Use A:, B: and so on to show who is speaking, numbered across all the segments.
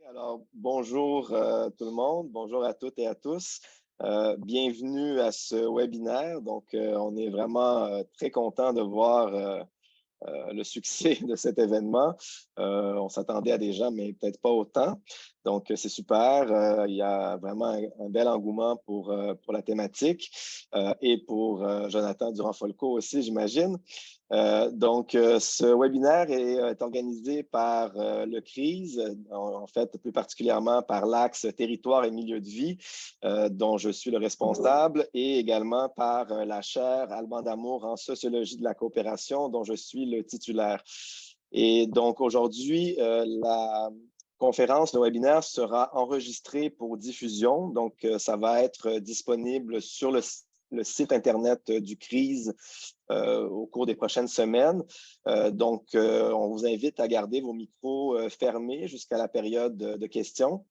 A: Alors, bonjour tout le monde, bonjour à toutes et à tous. Bienvenue à ce webinaire. Donc, on est vraiment très content de voir le succès de cet événement. On s'attendait à des gens, mais peut-être pas autant. Donc, c'est super. Il y a vraiment un bel engouement pour la thématique et pour Jonathan Durand-Folco aussi, j'imagine. Ce webinaire est organisé par le CRISE, en fait, plus particulièrement par l'Axe Territoire et Milieu de vie, dont je suis le responsable, et également par la chaire Alban d'Amour en sociologie de la coopération, dont je suis le titulaire. Et donc, aujourd'hui, la conférence, le webinaire sera enregistré pour diffusion. Donc, ça va être disponible sur le site Internet du CRISE au cours des prochaines semaines. On vous invite à garder vos micros fermés jusqu'à la période de questions.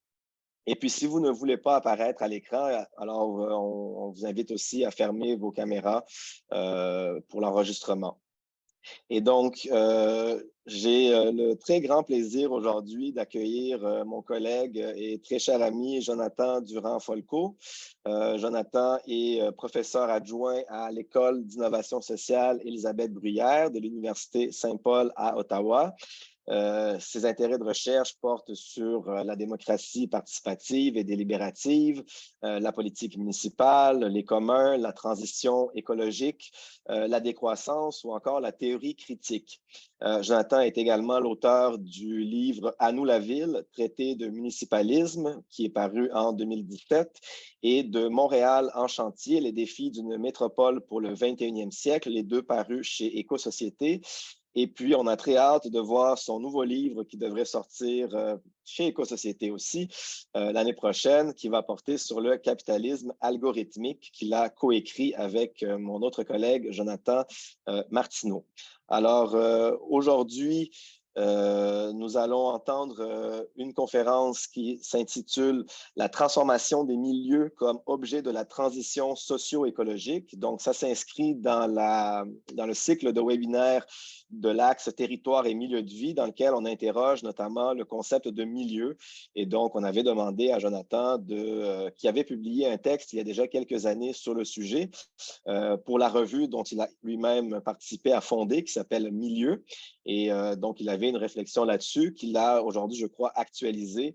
A: Et puis, si vous ne voulez pas apparaître à l'écran, alors on vous invite aussi à fermer vos caméras pour l'enregistrement. Et donc, j'ai le très grand plaisir aujourd'hui d'accueillir mon collègue et très cher ami Jonathan Durand-Folco. Jonathan est professeur adjoint à l'École d'innovation sociale Élisabeth Bruyère de l'Université Saint-Paul à Ottawa. Ses intérêts de recherche portent sur la démocratie participative et délibérative, la politique municipale, les communs, la transition écologique, la décroissance ou encore la théorie critique. Jonathan est également l'auteur du livre À nous la ville, traité de municipalisme, qui est paru en 2017, et de Montréal en chantier, les défis d'une métropole pour le 21e siècle, les deux parus chez Éco-Société. Et puis, on a très hâte de voir son nouveau livre qui devrait sortir chez Éco-Société aussi l'année prochaine, qui va porter sur le capitalisme algorithmique qu'il a coécrit avec mon autre collègue, Jonathan Martineau. Alors, aujourd'hui, nous allons entendre une conférence qui s'intitule La transformation des milieux comme objet de la transition socio-écologique. Donc, ça s'inscrit dans le cycle de webinaires de l'axe territoire et milieu de vie, dans lequel on interroge notamment le concept de milieu. Et donc, on avait demandé à Jonathan, qui avait publié un texte il y a déjà quelques années sur le sujet, pour la revue dont il a lui-même participé à fonder, qui s'appelle Milieu. Et donc, il avait une réflexion là-dessus qu'il a aujourd'hui, je crois, actualisée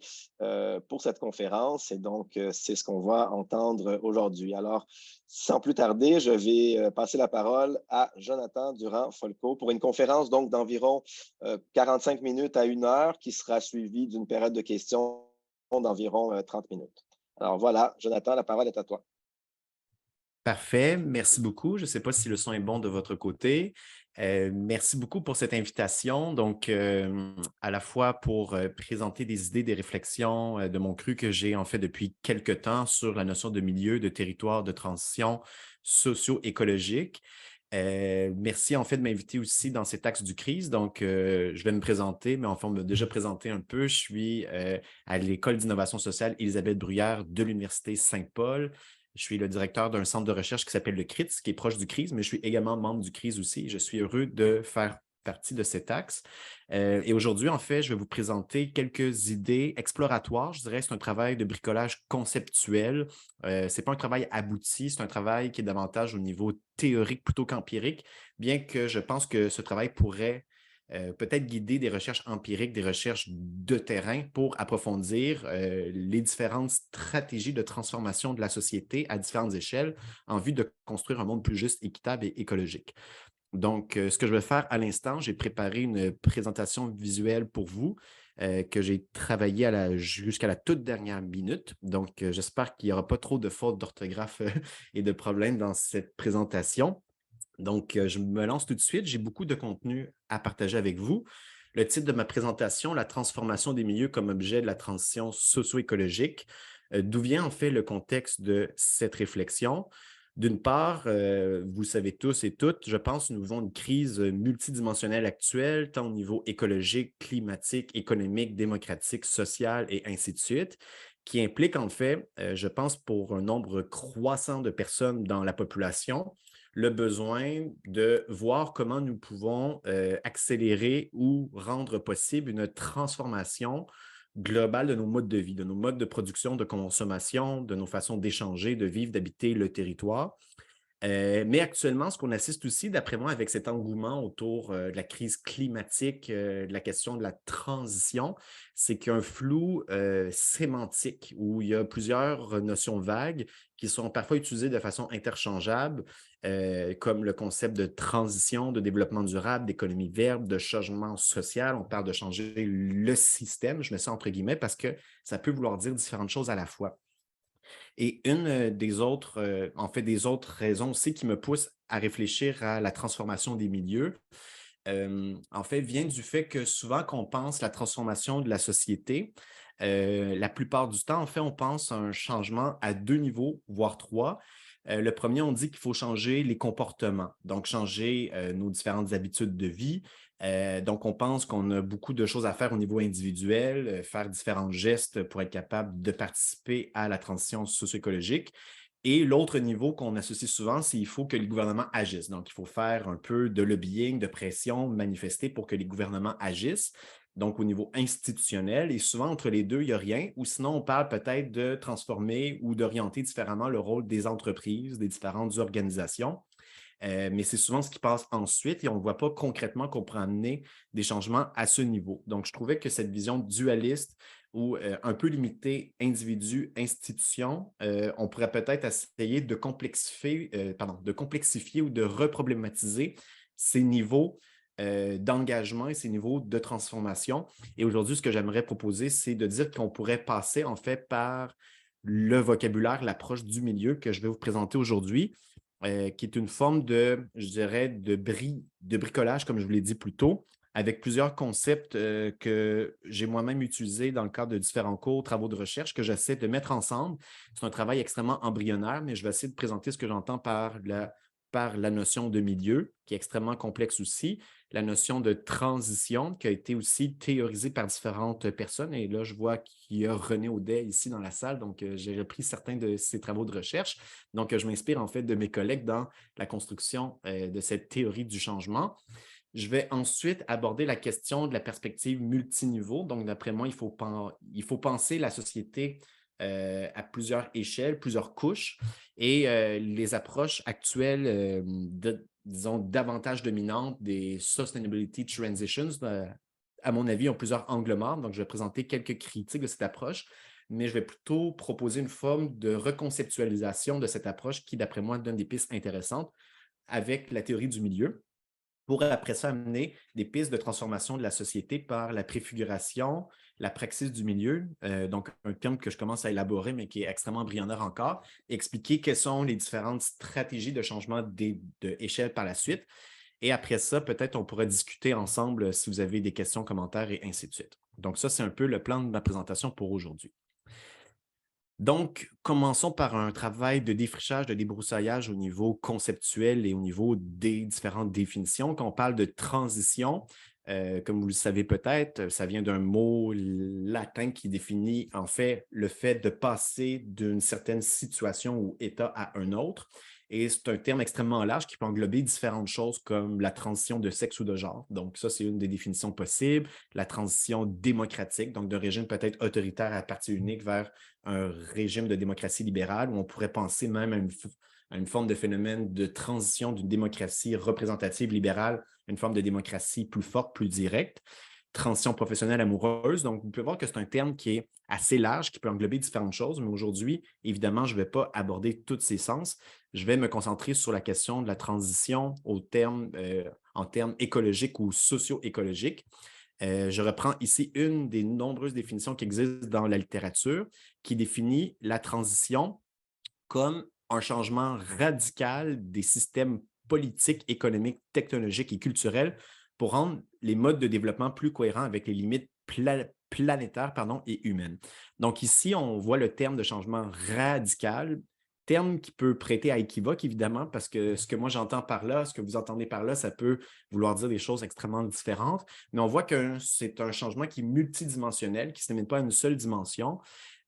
A: pour cette conférence. Et donc, c'est ce qu'on va entendre aujourd'hui. Alors, sans plus tarder, je vais passer la parole à Jonathan Durand-Folco pour une conférence donc d'environ 45 minutes à 1 heure qui sera suivie d'une période de questions d'environ 30 minutes. Alors voilà, Jonathan, la parole est à toi.
B: Parfait, merci beaucoup. Je ne sais pas si le son est bon de votre côté. Merci beaucoup pour cette invitation. Donc, à la fois pour présenter des idées, des réflexions de mon cru que j'ai en fait depuis quelques temps sur la notion de milieu, de territoire, de transition socio-écologique. Merci en fait de m'inviter aussi dans cet axe du CRISE. Donc, je vais me présenter, mais enfin, on m'a déjà présenté un peu. Je suis à l'École d'innovation sociale Élisabeth Bruyère de l'Université Saint-Paul. Je suis le directeur d'un centre de recherche qui s'appelle le CRITS, qui est proche du CRISE, mais je suis également membre du CRISE aussi. Je suis heureux de faire partie de cet axe. Et aujourd'hui, en fait, je vais vous présenter quelques idées exploratoires. Je dirais que c'est un travail de bricolage conceptuel. C'est pas un travail abouti, c'est un travail qui est davantage au niveau théorique plutôt qu'empirique, bien que je pense que ce travail pourrait peut-être guider des recherches empiriques, des recherches de terrain pour approfondir les différentes stratégies de transformation de la société à différentes échelles en vue de construire un monde plus juste, équitable et écologique. Donc, ce que je vais faire à l'instant, j'ai préparé une présentation visuelle pour vous que j'ai travaillé jusqu'à la toute dernière minute. Donc, j'espère qu'il n'y aura pas trop de fautes d'orthographe et de problèmes dans cette présentation. Donc, je me lance tout de suite. J'ai beaucoup de contenu à partager avec vous. Le titre de ma présentation, La transformation des milieux comme objet de la transition socio-écologique. D'où vient en fait le contexte de cette réflexion? D'une part, vous le savez tous et toutes, je pense que nous vivons une crise multidimensionnelle actuelle, tant au niveau écologique, climatique, économique, démocratique, social et ainsi de suite, qui implique en fait, je pense pour un nombre croissant de personnes dans la population, le besoin de voir comment nous pouvons accélérer ou rendre possible une transformation globale de nos modes de vie, de nos modes de production, de consommation, de nos façons d'échanger, de vivre, d'habiter le territoire. Mais actuellement, ce qu'on assiste aussi, d'après moi, avec cet engouement autour de la crise climatique, de la question de la transition, c'est qu'il y a un flou sémantique où il y a plusieurs notions vagues qui sont parfois utilisées de façon interchangeable, comme le concept de transition, de développement durable, d'économie verte, de changement social. On parle de changer le système, je mets ça entre guillemets, parce que ça peut vouloir dire différentes choses à la fois. Et une des autres, en fait, des autres raisons aussi qui me poussent à réfléchir à la transformation des milieux, en fait, vient du fait que souvent qu'on pense la transformation de la société, la plupart du temps, en fait, on pense à un changement à 2 niveaux, voire 3. Le premier, on dit qu'il faut changer les comportements, donc changer, nos différentes habitudes de vie. Donc on pense qu'on a beaucoup de choses à faire au niveau individuel, faire différents gestes pour être capable de participer à la transition socio-écologique. Et l'autre niveau qu'on associe souvent, c'est qu'il faut que les gouvernements agissent. Donc, il faut faire un peu de lobbying, de pression, manifester pour que les gouvernements agissent. Donc, au niveau institutionnel, et souvent entre les deux, il n'y a rien. Ou sinon, on parle peut-être de transformer ou d'orienter différemment le rôle des entreprises, des différentes organisations. Mais c'est souvent ce qui passe ensuite et on ne voit pas concrètement qu'on pourrait amener des changements à ce niveau. Donc, je trouvais que cette vision dualiste ou un peu limitée individu-institution, on pourrait peut-être essayer de complexifier ou de reproblématiser ces niveaux d'engagement et ces niveaux de transformation. Et aujourd'hui, ce que j'aimerais proposer, c'est de dire qu'on pourrait passer en fait par le vocabulaire, l'approche du milieu que je vais vous présenter aujourd'hui, qui est une forme de, je dirais, de bricolage, comme je vous l'ai dit plus tôt, avec plusieurs concepts que j'ai moi-même utilisés dans le cadre de différents cours, travaux de recherche que j'essaie de mettre ensemble. C'est un travail extrêmement embryonnaire, mais je vais essayer de présenter ce que j'entends par la notion de milieu, qui est extrêmement complexe aussi, la notion de transition, qui a été aussi théorisée par différentes personnes. Et là, je vois qu'il y a René Audet ici dans la salle, donc j'ai repris certains de ses travaux de recherche. Donc, je m'inspire en fait de mes collègues dans la construction de cette théorie du changement. Je vais ensuite aborder la question de la perspective multiniveau. Donc, d'après moi, il faut penser la société à plusieurs échelles, plusieurs couches, et les approches actuelles, disons, davantage dominantes des Sustainability Transitions, à mon avis, ont plusieurs angles morts. Donc, je vais présenter quelques critiques de cette approche, mais je vais plutôt proposer une forme de reconceptualisation de cette approche qui, d'après moi, donne des pistes intéressantes avec la théorie du milieu, pour après ça amener des pistes de transformation de la société par la préfiguration, la praxis du milieu, donc un terme que je commence à élaborer, mais qui est extrêmement embryonnaire encore, expliquer quelles sont les différentes stratégies de changement d'échelle par la suite. Et après ça, peut-être on pourra discuter ensemble si vous avez des questions, commentaires et ainsi de suite. Donc ça, c'est un peu le plan de ma présentation pour aujourd'hui. Donc, commençons par un travail de défrichage, de débroussaillage au niveau conceptuel et au niveau des différentes définitions. Quand on parle de transition, comme vous le savez peut-être, ça vient d'un mot latin qui définit en fait le fait de passer d'une certaine situation ou état à un autre. Et c'est un terme extrêmement large qui peut englober différentes choses comme la transition de sexe ou de genre. Donc, ça, c'est une des définitions possibles. La transition démocratique, donc d'un régime peut-être autoritaire à parti unique vers un régime de démocratie libérale, où on pourrait penser même à une forme de phénomène de transition d'une démocratie représentative libérale à une forme de démocratie plus forte, plus directe. Transition professionnelle amoureuse. Donc, vous pouvez voir que c'est un terme qui est assez large, qui peut englober différentes choses, mais aujourd'hui, évidemment, je ne vais pas aborder tous ces sens. Je vais me concentrer sur la question de la transition en termes écologiques ou socio-écologiques. Je reprends ici une des nombreuses définitions qui existent dans la littérature qui définit la transition comme un changement radical des systèmes politiques, économiques, technologiques et culturels pour rendre les modes de développement plus cohérents avec les limites planétaires et humaines. Donc ici, on voit le terme de changement radical, terme qui peut prêter à équivoque, évidemment, parce que ce que moi j'entends par là, ce que vous entendez par là, ça peut vouloir dire des choses extrêmement différentes, mais on voit que c'est un changement qui est multidimensionnel, qui ne se limite pas à une seule dimension,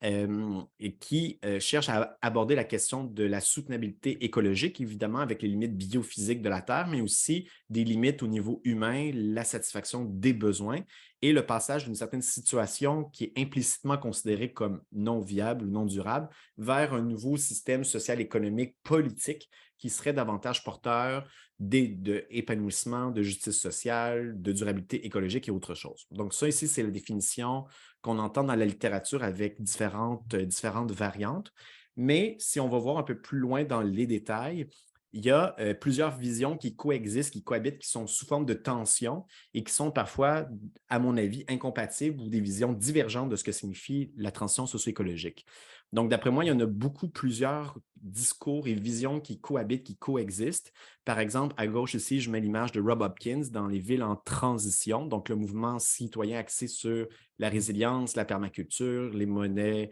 B: et qui cherche à aborder la question de la soutenabilité écologique, évidemment, avec les limites biophysiques de la Terre, mais aussi des limites au niveau humain, la satisfaction des besoins. et le passage d'une certaine situation qui est implicitement considérée comme non viable ou non durable vers un nouveau système social, économique, politique qui serait davantage porteur d'épanouissement, de justice sociale, de durabilité écologique et autre chose. Donc ça ici, c'est la définition qu'on entend dans la littérature avec différentes variantes. Mais si on va voir un peu plus loin dans les détails, il y a plusieurs visions qui coexistent, qui cohabitent, qui sont sous forme de tension et qui sont parfois, à mon avis, incompatibles ou des visions divergentes de ce que signifie la transition socio-écologique. Donc, d'après moi, il y en a plusieurs discours et visions qui cohabitent, qui coexistent. Par exemple, à gauche ici, je mets l'image de Rob Hopkins dans les villes en transition, donc le mouvement citoyen axé sur la résilience, la permaculture, les monnaies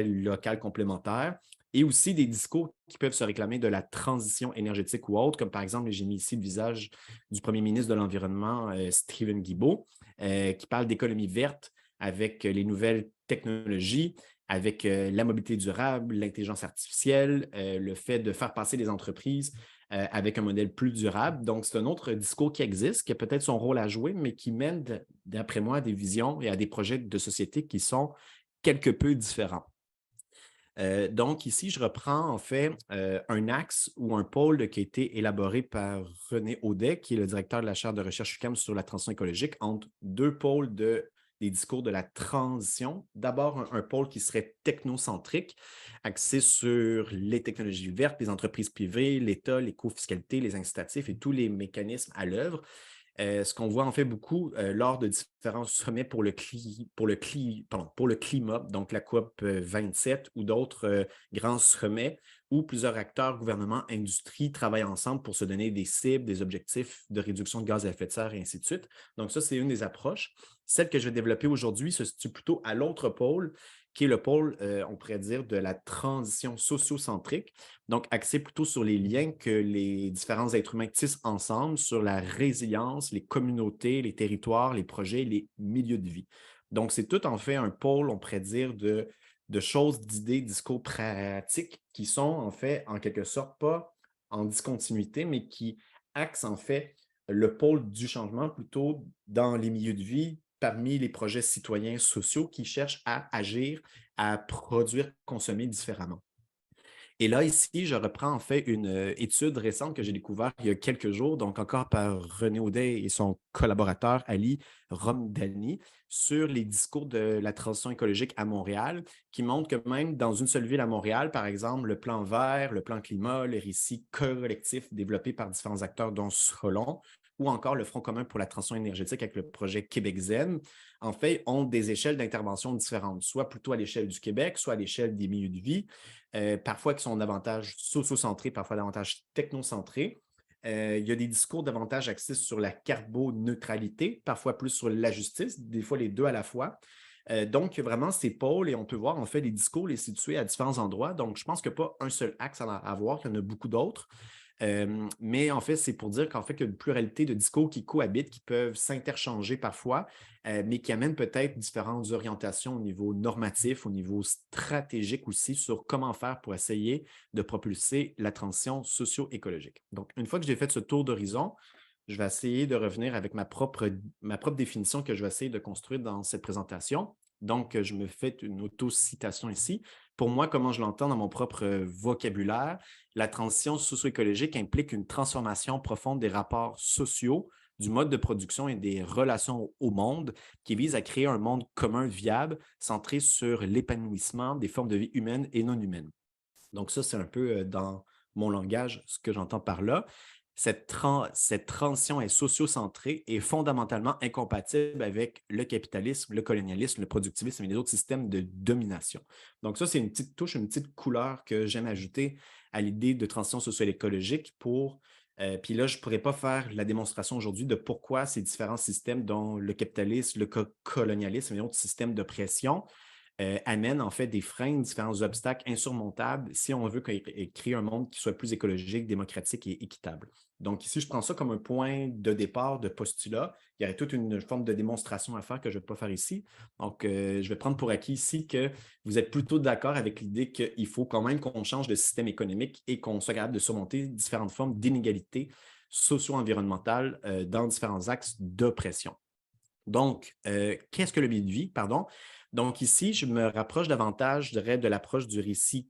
B: locales complémentaires et aussi des discours qui peuvent se réclamer de la transition énergétique ou autre, comme par exemple, j'ai mis ici le visage du premier ministre de l'Environnement, Stephen Guilbeault, qui parle d'économie verte avec les nouvelles technologies, avec la mobilité durable, l'intelligence artificielle, le fait de faire passer les entreprises avec un modèle plus durable. Donc, c'est un autre discours qui existe, qui a peut-être son rôle à jouer, mais qui mène, d'après moi, à des visions et à des projets de société qui sont quelque peu différents. Donc, ici, je reprends en fait un axe ou un pôle qui a été élaboré par René Audet, qui est le directeur de la chaire de recherche UQAM sur la transition écologique, entre deux pôles des discours de la transition. D'abord, un pôle qui serait technocentrique, axé sur les technologies vertes, les entreprises privées, l'État, l'éco-fiscalité, les incitatifs et tous les mécanismes à l'œuvre. Ce qu'on voit en fait beaucoup lors de différents sommets pour le climat, donc la COP 27 ou d'autres grands sommets où plusieurs acteurs, gouvernements, industries travaillent ensemble pour se donner des cibles, des objectifs de réduction de gaz à effet de serre et ainsi de suite. Donc ça, c'est une des approches. Celle que je vais développer aujourd'hui se situe plutôt à l'autre pôle, qui est le pôle, on pourrait dire, de la transition socio-centrique, donc axé plutôt sur les liens que les différents êtres humains tissent ensemble, sur la résilience, les communautés, les territoires, les projets, les milieux de vie. Donc, c'est tout en fait un pôle, on pourrait dire, de choses, d'idées, discours pratiques qui sont en fait, en quelque sorte, pas en discontinuité, mais qui axent en fait le pôle du changement plutôt dans les milieux de vie, parmi les projets citoyens sociaux qui cherchent à agir, à produire, consommer différemment. Et là, ici, je reprends en fait une étude récente que j'ai découverte il y a quelques jours, donc encore par René Audet et son collaborateur Ali Romdani, sur les discours de la transition écologique à Montréal, qui montre que même dans une seule ville à Montréal, par exemple, le plan vert, le plan climat, le récit collectif développé par différents acteurs, dont Solon, ou encore le Front commun pour la transition énergétique avec le projet Québec Zen, en fait, ont des échelles d'intervention différentes, soit plutôt à l'échelle du Québec, soit à l'échelle des milieux de vie, parfois qui sont davantage socio-centrés, parfois davantage technocentrés. Il y a des discours davantage axés sur la carboneutralité, parfois plus sur la justice, des fois les deux à la fois. Donc, vraiment, ces pôles, et on peut voir en fait les discours les situer à différents endroits. Donc, je pense qu'il n'y a pas un seul axe à avoir, il y en a beaucoup d'autres. Mais en fait, c'est pour dire qu'en fait, qu'il y a une pluralité de discours qui cohabitent, qui peuvent s'interchanger parfois, mais qui amènent peut-être différentes orientations au niveau normatif, au niveau stratégique aussi, sur comment faire pour essayer de propulser la transition socio-écologique. Donc, une fois que j'ai fait ce tour d'horizon, je vais essayer de revenir avec ma propre définition que je vais essayer de construire dans cette présentation. Donc, je me fais une auto-citation ici. Pour moi, comment je l'entends dans mon propre vocabulaire, la transition socio-écologique implique une transformation profonde des rapports sociaux, du mode de production et des relations au monde qui vise à créer un monde commun viable centré sur l'épanouissement des formes de vie humaines et non humaines. Donc ça, c'est un peu dans mon langage ce que j'entends par là. Cette transition est socio-centrée et fondamentalement incompatible avec le capitalisme, le colonialisme, le productivisme et les autres systèmes de domination. Donc ça, c'est une petite touche, une petite couleur que j'aime ajouter à l'idée de transition socio-écologique puis là, je ne pourrais pas faire la démonstration aujourd'hui de pourquoi ces différents systèmes, dont le capitalisme, le colonialisme et autres systèmes d'oppression, amène en fait des freins, différents obstacles insurmontables si on veut créer un monde qui soit plus écologique, démocratique et équitable. Donc ici, je prends ça comme un point de départ, de postulat. Il y aurait toute une forme de démonstration à faire que je ne vais pas faire ici. Donc, je vais prendre pour acquis ici que vous êtes plutôt d'accord avec l'idée qu'il faut quand même qu'on change de système économique et qu'on soit capable de surmonter différentes formes d'inégalités socio-environnementales dans différents axes d'oppression. Donc, qu'est-ce que le milieu de vie? Pardon. Donc, ici, je me rapproche davantage, je dirais, de l'approche du récit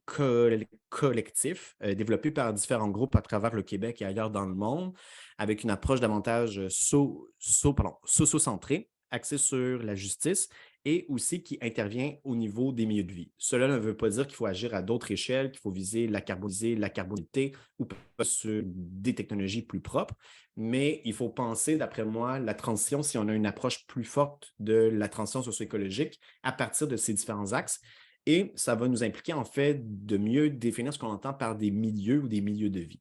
B: collectif, développé par différents groupes à travers le Québec et ailleurs dans le monde, avec une approche davantage socio-centrée, axée sur la justice et aussi qui intervient au niveau des milieux de vie. Cela ne veut pas dire qu'il faut agir à d'autres échelles, qu'il faut viser la carbonité ou sur des technologies plus propres. Mais il faut penser, d'après moi, la transition, si on a une approche plus forte de la transition socio-écologique à partir de ces différents axes. Et ça va nous impliquer, en fait, de mieux définir ce qu'on entend par des milieux ou des milieux de vie.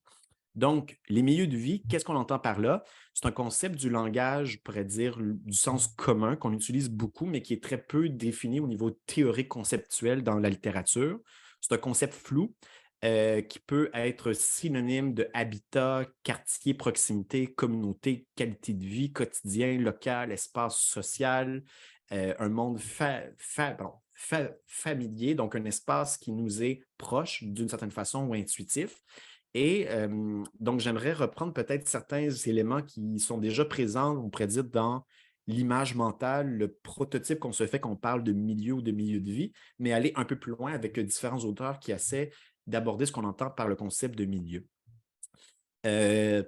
B: Donc, les milieux de vie, qu'est-ce qu'on entend par là? C'est un concept du langage, je pourrais dire, du sens commun qu'on utilise beaucoup, mais qui est très peu défini au niveau théorique conceptuel dans la littérature. C'est un concept flou qui peut être synonyme de habitat, quartier, proximité, communauté, qualité de vie, quotidien, local, espace social, un monde familier, donc un espace qui nous est proche d'une certaine façon ou intuitif. Et donc, j'aimerais reprendre peut-être certains éléments qui sont déjà présents, on pourrait dire, dans l'image mentale, le prototype qu'on se fait quand on parle de milieu ou de milieu de vie, mais aller un peu plus loin avec différents auteurs qui essaient d'aborder ce qu'on entend par le concept de milieu.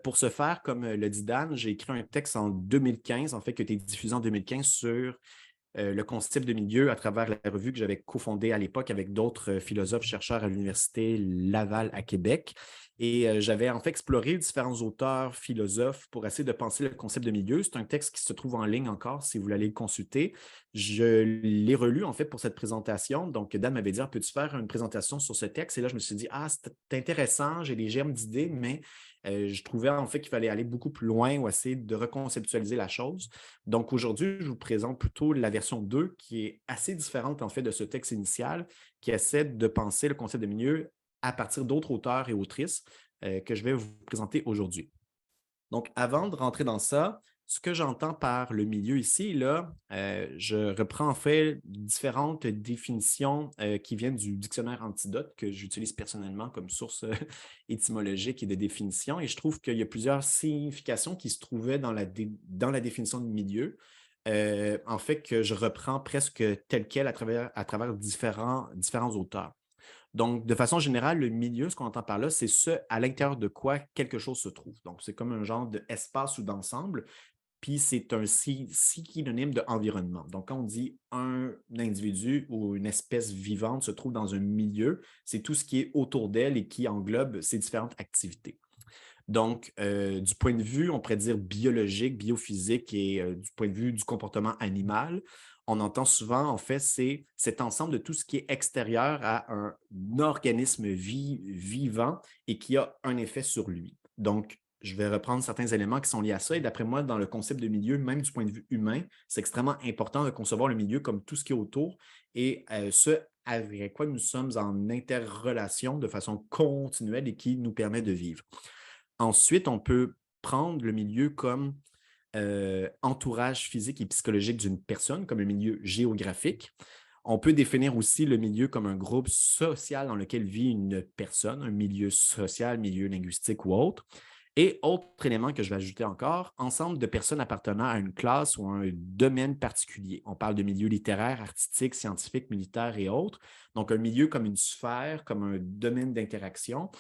B: Pour ce faire, comme le dit Dan, j'ai écrit un texte en 2015, en fait, qui a été diffusé en 2015 sur le concept de milieu à travers la revue que j'avais cofondée à l'époque avec d'autres philosophes chercheurs à l'Université Laval à Québec. Et j'avais en fait exploré différents auteurs, philosophes pour essayer de penser le concept de milieu. C'est un texte qui se trouve en ligne encore si vous voulez aller le consulter. Je l'ai relu en fait pour cette présentation. Donc, Dan m'avait dit, ah, peux-tu faire une présentation sur ce texte? Et là, je me suis dit, ah, c'est intéressant, j'ai des germes d'idées, mais je trouvais en fait qu'il fallait aller beaucoup plus loin ou essayer de reconceptualiser la chose. Donc aujourd'hui, je vous présente plutôt la version 2 qui est assez différente en fait de ce texte initial, qui essaie de penser le concept de milieu à partir d'autres auteurs et autrices que je vais vous présenter aujourd'hui. Donc avant de rentrer dans ça, ce que j'entends par le milieu ici, là, je reprends en fait différentes définitions qui viennent du dictionnaire Antidote que j'utilise personnellement comme source étymologique et de définition. Et je trouve qu'il y a plusieurs significations qui se trouvaient dans la définition de milieu. En fait, que je reprends presque tel quel à travers différents auteurs. Donc, de façon générale, le milieu, ce qu'on entend par là, c'est ce à l'intérieur de quoi quelque chose se trouve. Donc, c'est comme un genre d'espace ou d'ensemble puis c'est un synonyme de environnement. Donc, quand on dit un individu ou une espèce vivante se trouve dans un milieu, c'est tout ce qui est autour d'elle et qui englobe ses différentes activités. Donc, du point de vue, on pourrait dire biologique, biophysique et du point de vue du comportement animal, on entend souvent, en fait, c'est cet ensemble de tout ce qui est extérieur à un organisme vivant et qui a un effet sur lui. Donc, je vais reprendre certains éléments qui sont liés à ça. Et d'après moi, dans le concept de milieu, même du point de vue humain, c'est extrêmement important de concevoir le milieu comme tout ce qui est autour et ce avec quoi nous sommes en interrelation de façon continuelle et qui nous permet de vivre. Ensuite, on peut prendre le milieu comme entourage physique et psychologique d'une personne, comme un milieu géographique. On peut définir aussi le milieu comme un groupe social dans lequel vit une personne, un milieu social, milieu linguistique ou autre. Et autre élément que je vais ajouter encore, ensemble de personnes appartenant à une classe ou à un domaine particulier. On parle de milieu littéraire, artistique, scientifique, militaire et autres. Donc, un milieu comme une sphère, comme un domaine d'interaction.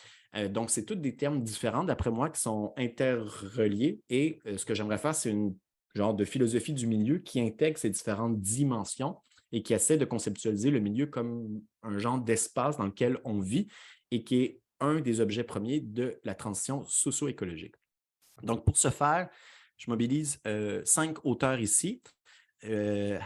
B: Donc, c'est tous des termes différents, d'après moi, qui sont interreliés. Et ce que j'aimerais faire, c'est une genre de philosophie du milieu qui intègre ces différentes dimensions et qui essaie de conceptualiser le milieu comme un genre d'espace dans lequel on vit et qui est un des objets premiers de la transition socio-écologique. Donc, pour ce faire, je mobilise 5 auteurs ici. Le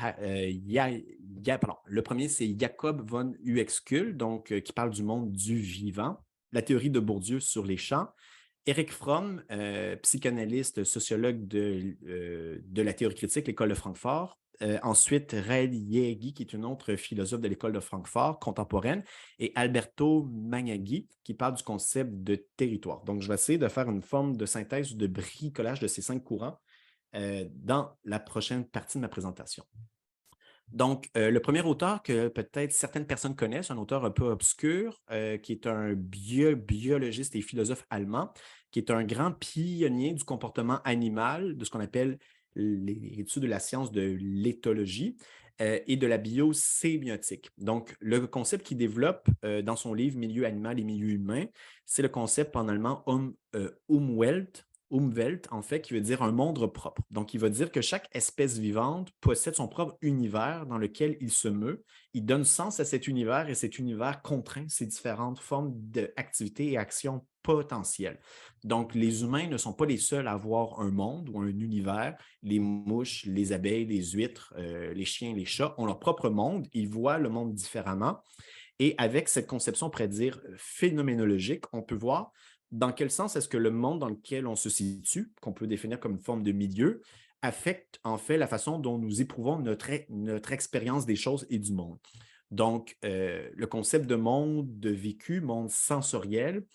B: premier, c'est Jacob von Uexküll, donc, qui parle du monde du vivant, la théorie de Bourdieu sur les champs. Eric Fromm, psychanalyste, sociologue de la théorie critique, l'École de Francfort. Ensuite, Raël Yegi, qui est une autre philosophe de l'École de Francfort contemporaine, et Alberto Magnaghi, qui parle du concept de territoire. Donc, je vais essayer de faire une forme de synthèse ou de bricolage de ces 5 courants dans la prochaine partie de ma présentation. Donc, le premier auteur que peut-être certaines personnes connaissent, un auteur un peu obscur, qui est un biologiste et philosophe allemand, qui est un grand pionnier du comportement animal, de ce qu'on appelle l'étude de la science de l'éthologie et de la biosémiotique. Donc, le concept qu'il développe dans son livre Milieu animal et milieu humain, c'est le concept en allemand Umwelt, en fait, qui veut dire un monde propre. Donc, il va dire que chaque espèce vivante possède son propre univers dans lequel il se meut. Il donne sens à cet univers et cet univers contraint ses différentes formes d'activités et actions potentielles. Donc, les humains ne sont pas les seuls à avoir un monde ou un univers. Les mouches, les abeilles, les huîtres, les chiens, les chats ont leur propre monde. Ils voient le monde différemment. Et avec cette conception, on pourrait dire phénoménologique, on peut voir dans quel sens est-ce que le monde dans lequel on se situe, qu'on peut définir comme une forme de milieu, affecte en fait la façon dont nous éprouvons notre expérience des choses et du monde. Donc, le concept de monde de vécu, monde sensoriel,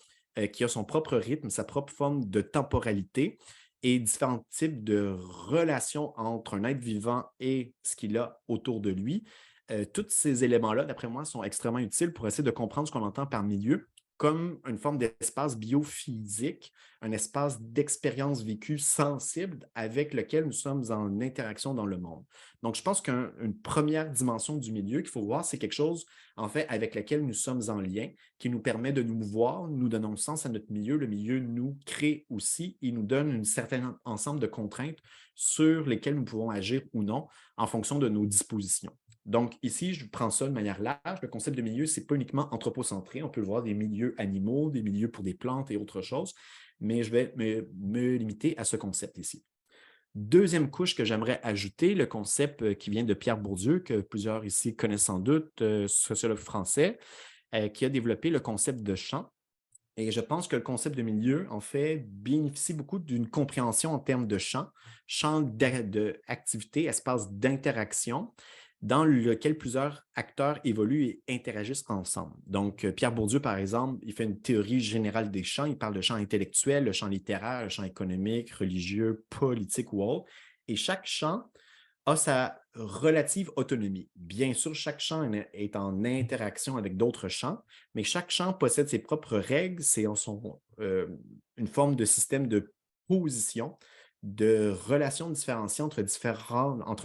B: qui a son propre rythme, sa propre forme de temporalité et différents types de relations entre un être vivant et ce qu'il a autour de lui. Tous ces éléments-là, d'après moi, sont extrêmement utiles pour essayer de comprendre ce qu'on entend par milieu comme une forme d'espace biophysique, un espace d'expérience vécue sensible avec lequel nous sommes en interaction dans le monde. Donc, je pense qu'une première dimension du milieu qu'il faut voir, c'est quelque chose, en fait, avec lequel nous sommes en lien, qui nous permet de nous voir, nous donnons sens à notre milieu, le milieu nous crée aussi et nous donne un certain ensemble de contraintes sur lesquelles nous pouvons agir ou non en fonction de nos dispositions. Donc, ici, je prends ça de manière large. Le concept de milieu, ce n'est pas uniquement anthropocentré. On peut voir des milieux animaux, des milieux pour des plantes et autre chose, mais je vais me limiter à ce concept ici. Deuxième couche que j'aimerais ajouter, le concept qui vient de Pierre Bourdieu, que plusieurs ici connaissent sans doute, sociologue français, qui a développé le concept de champ. Et je pense que le concept de milieu, en fait, bénéficie beaucoup d'une compréhension en termes de champ d'activité, espace d'interaction, dans lequel plusieurs acteurs évoluent et interagissent ensemble. Donc, Pierre Bourdieu, par exemple, il fait une théorie générale des champs. Il parle de champ intellectuel, le champ littéraire, le champ économique, religieux, politique ou autre. Et chaque champ a sa relative autonomie. Bien sûr, chaque champ est en interaction avec d'autres champs, mais chaque champ possède ses propres règles, une forme de système de position, de relations différenciées entre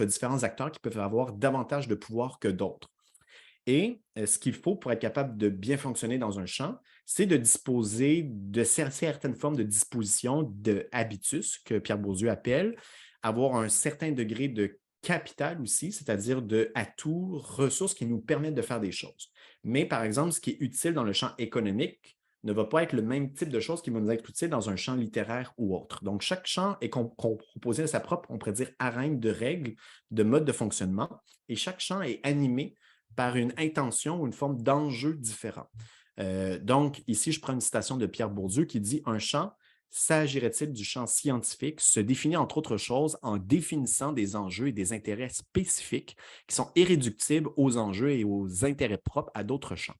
B: différents acteurs qui peuvent avoir davantage de pouvoir que d'autres. Et ce qu'il faut pour être capable de bien fonctionner dans un champ, c'est de disposer de certaines formes de dispositions, de habitus, que Pierre Bourdieu appelle, avoir un certain degré de capital aussi, c'est-à-dire d'atouts, ressources qui nous permettent de faire des choses. Mais par exemple, ce qui est utile dans le champ économique ne va pas être le même type de choses qui va nous être utile dans un champ littéraire ou autre. Donc, chaque champ est composé de sa propre, on pourrait dire, arène de règles, de modes de fonctionnement, et chaque champ est animé par une intention ou une forme d'enjeu différent. Donc, ici, je prends une citation de Pierre Bourdieu qui dit « Un champ, s'agirait-il du champ scientifique, se définit entre autres choses en définissant des enjeux et des intérêts spécifiques qui sont irréductibles aux enjeux et aux intérêts propres à d'autres champs.